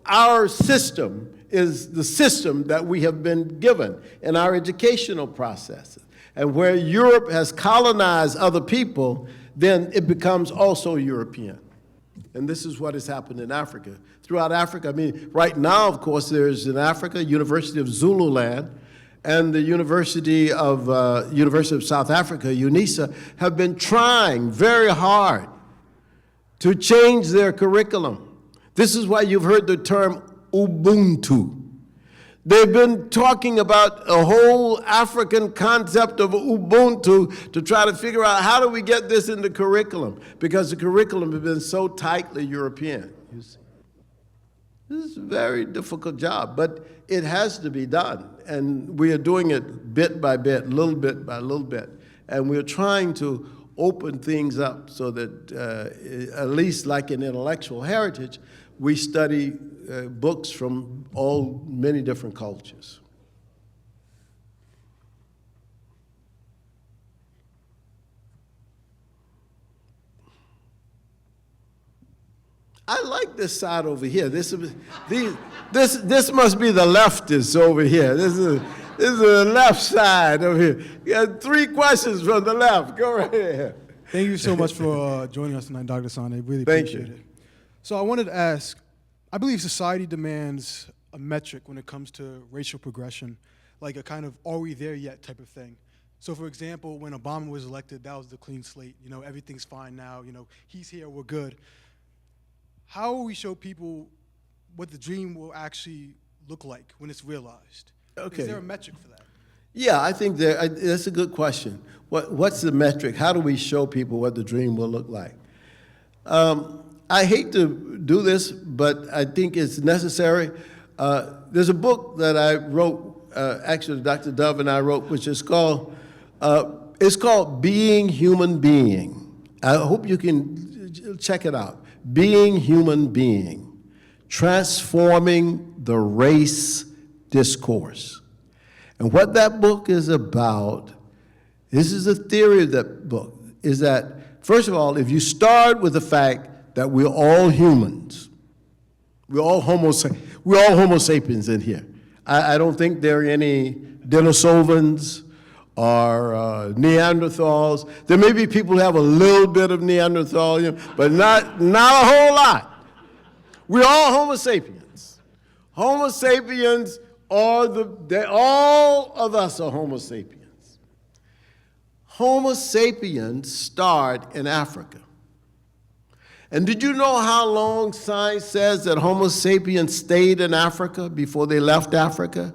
our system is the system that we have been given in our educational processes. And where Europe has colonized other people, then it becomes also European. And this is what has happened in Africa. Throughout Africa, I mean, right now, of course, there's in Africa, University of Zululand, and the University of South Africa, UNISA, have been trying very hard to change their curriculum. This is why you've heard the term Ubuntu. They've been talking about a whole African concept of Ubuntu to try to figure out how do we get this in the curriculum, because the curriculum has been so tightly European, you see. This is a very difficult job, but it has to be done. And we are doing it bit by bit, little bit by little bit. And we're trying to open things up so that, at least like in intellectual heritage, we study books from many different cultures. I like this side over here. This must be the leftists over here. This is the left side over here. You got 3 questions from the left. Go right ahead. Thank you so much for joining us tonight, Dr. Asante. Really Thank appreciate you. it. So I wanted to ask, I believe society demands a metric when it comes to racial progression, like a kind of are we there yet type of thing. So for example, when Obama was elected, that was the clean slate. You know, everything's fine now. You know, he's here, we're good. How will we show people what the dream will actually look like when it's realized? Okay. Is there a metric for that? Yeah, I think that's a good question. What's the metric? How do we show people what the dream will look like? I hate to do this, but I think it's necessary. There's a book that I wrote, actually Dr. Dove and I wrote, which is called, Being Human Being. I hope you can check it out. Being Human Being, Transforming the Race Discourse. And what that book is about, this is the theory of that book, is that, first of all, if you start with the fact that we're all humans, we're all Homo sapiens in here. I don't think there are any Denisovans or Neanderthals. There may be people who have a little bit of Neanderthal, but not a whole lot. We're all Homo sapiens. Homo sapiens all of us are Homo sapiens. Homo sapiens started in Africa. And did you know how long science says that Homo sapiens stayed in Africa before they left Africa?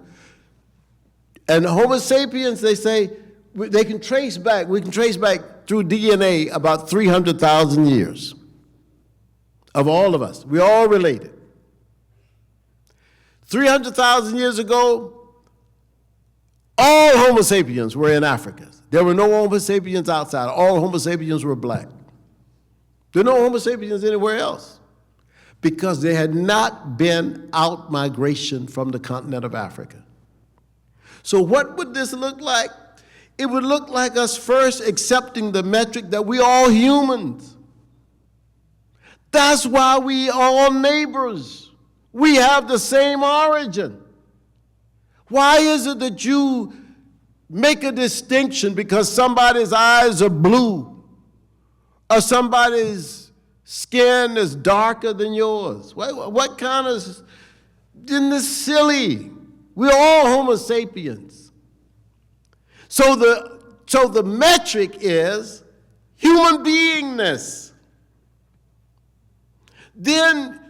And Homo sapiens, they say, we can trace back through DNA about 300,000 years of all of us. We're all related. 300,000 years ago, all Homo sapiens were in Africa. There were no Homo sapiens outside. All Homo sapiens were black. There are no Homo sapiens anywhere else because there had not been out-migration from the continent of Africa. So what would this look like? It would look like us first accepting the metric that we're all humans. That's why we are all neighbors. We have the same origin. Why is it that you make a distinction because somebody's eyes are blue or somebody's skin is darker than yours? What kind of, isn't this silly? We're all Homo sapiens. So the metric is human beingness. Then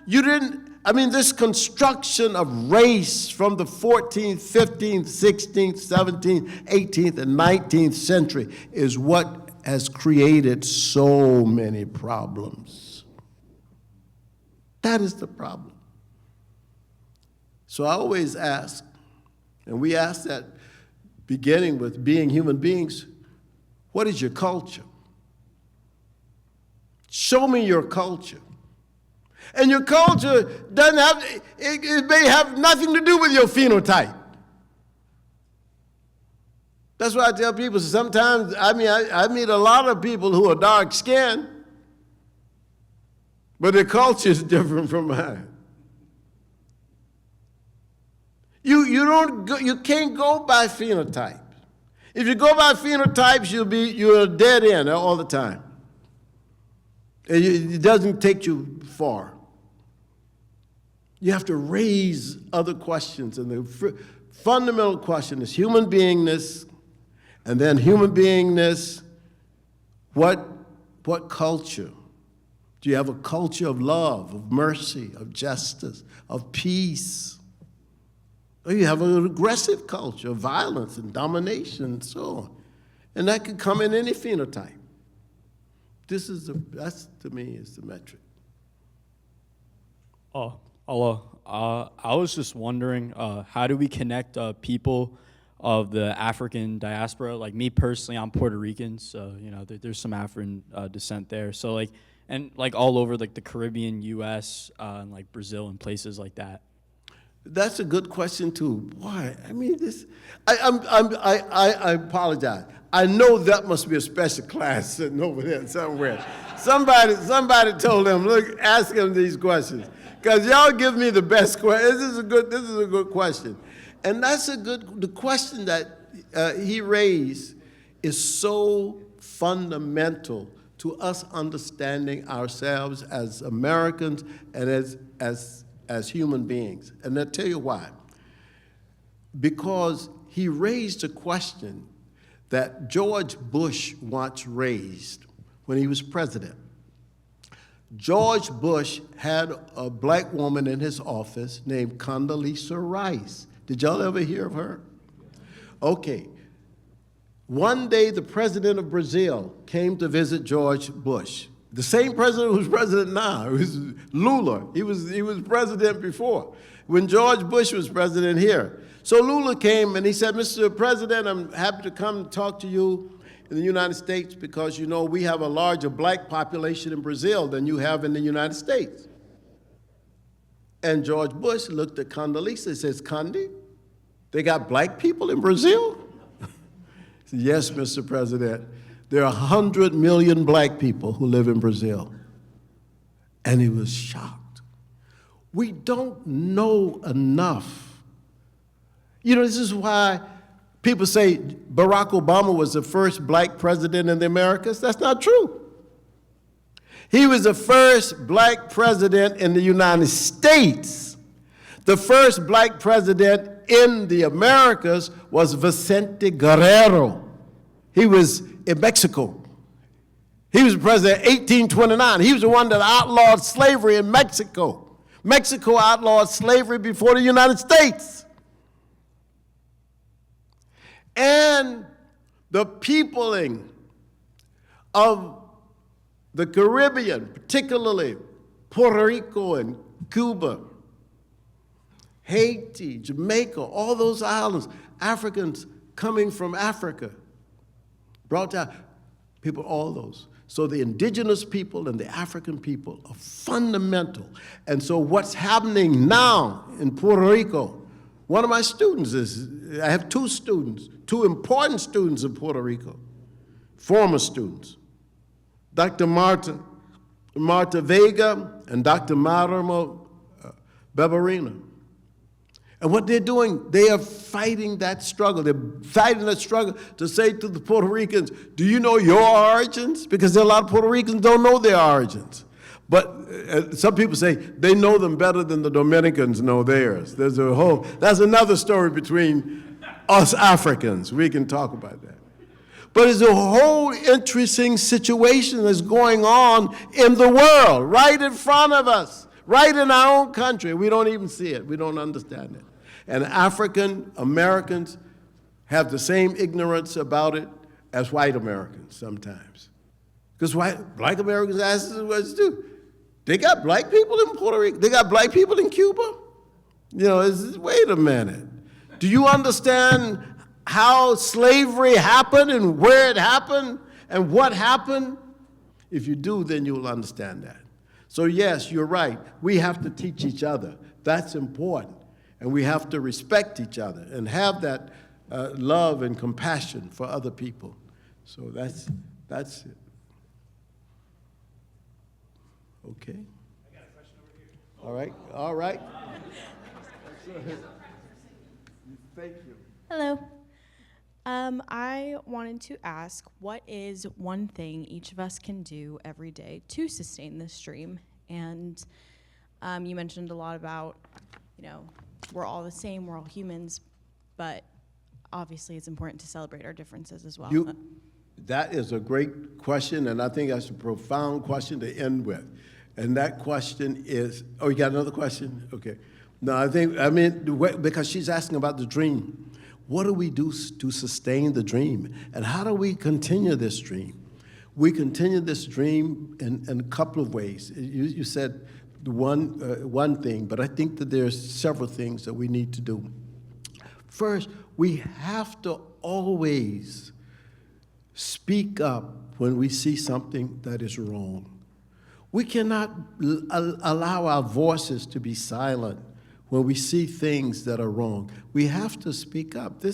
this construction of race from the 14th, 15th, 16th, 17th, 18th, and 19th century is what has created so many problems. That is the problem. So I always ask, and we ask that beginning with being human beings, what is your culture? Show me your culture. And your culture doesn't have, it may have nothing to do with your phenotype. That's why I tell people sometimes, I meet a lot of people who are dark skinned, but their culture is different from mine. You can't go by phenotype. If you go by phenotypes, you're a dead end all the time. It doesn't take you far. You have to raise other questions, and the fundamental question is human beingness, and then human beingness, what culture? Do you have a culture of love, of mercy, of justice, of peace? Or you have an aggressive culture of violence and domination and so on. And that could come in any phenotype. That's, to me, is the metric. Hello. I was just wondering, how do we connect people of the African diaspora? Like me personally, I'm Puerto Rican, so there's some African descent there. So and all over the Caribbean, U.S., and Brazil and places like that. That's a good question too. Why? I mean, I apologize. I know that must be a special class sitting over there somewhere. Somebody told them, look, ask them these questions, because y'all give me the best question. This is a good question, and the question that he raised is so fundamental to us understanding ourselves as Americans and as human beings. And I'll tell you why. Because he raised a question that George Bush once raised when he was president. George Bush had a black woman in his office named Condoleezza Rice. Did y'all ever hear of her? Okay. One day, the president of Brazil came to visit George Bush. The same president who's president now. It was Lula. He was president before, when George Bush was president here. So Lula came and he said, Mr. President, I'm happy to come and talk to you in the United States because, we have a larger black population in Brazil than you have in the United States. And George Bush looked at Condoleezza and says, Condi, they got black people in Brazil? He said, yes, Mr. President. There are 100 million black people who live in Brazil. And he was shocked. We don't know enough. This is why people say Barack Obama was the first black president in the Americas. That's not true. He was the first black president in the United States. The first black president in the Americas was Vicente Guerrero. He was in Mexico. He was president in 1829. He was the one that outlawed slavery in Mexico. Mexico outlawed slavery before the United States. And the peopling of the Caribbean, particularly Puerto Rico and Cuba, Haiti, Jamaica, all those islands, Africans coming from Africa, brought down people, all those. So the indigenous people and the African people are fundamental. And so what's happening now in Puerto Rico, one of my students I have two students, two important students in Puerto Rico, former students, Dr. Marta Vega and Dr. Marimo Beberina. And what they're doing, they are fighting that struggle. They're fighting that struggle to say to the Puerto Ricans, do you know your origins? Because there are a lot of Puerto Ricans don't know their origins. But some people say they know them better than the Dominicans know theirs. That's another story between us Africans. We can talk about that. But it's a whole interesting situation that's going on in the world, right in front of us, right in our own country. We don't even see it. We don't understand it. And African Americans have the same ignorance about it as white Americans sometimes. Because black Americans ask us too. They got black people in Puerto Rico. They got black people in Cuba. Wait a minute. Do you understand how slavery happened and where it happened and what happened? If you do, then you'll understand that. So yes, you're right. We have to teach each other. That's important. And we have to respect each other and have that love and compassion for other people. So that's it. Okay. I got a question over here. All right. Thank you. Hello. I wanted to ask, what is one thing each of us can do every day to sustain this dream? And you mentioned a lot about, we're all the same, we're all humans, but obviously it's important to celebrate our differences as well. That is a great question, and I think that's a profound question to end with. And that question is, oh, you got another question? Okay. No, because she's asking about the dream. What do we do to sustain the dream? And how do we continue this dream? We continue this dream in a couple of ways. You said one thing, but I think that there's several things that we need to do. First, we have to always speak up when we see something that is wrong. We cannot allow our voices to be silent when we see things that are wrong. We have to speak up. I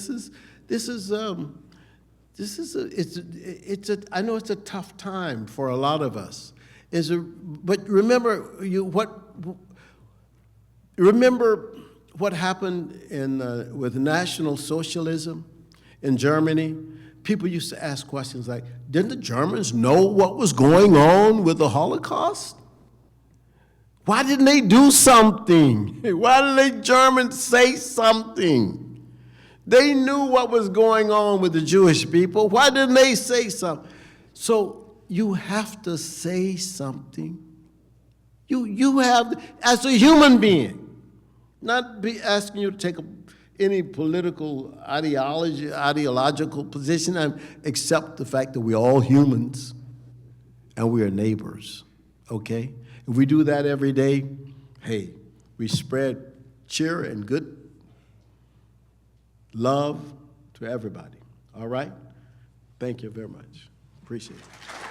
know it's a tough time for a lot of us. But remember what happened with National Socialism in Germany? People used to ask questions like, didn't the Germans know what was going on with the Holocaust? Why didn't they do something? Why didn't the Germans say something? They knew what was going on with the Jewish people. Why didn't they say something? So you have to say something. You have, as a human being, not be asking you to take any political ideological position, and accept the fact that we're all humans and we are neighbors, okay? If we do that every day, hey, we spread cheer and good love to everybody, all right? Thank you very much. Appreciate it.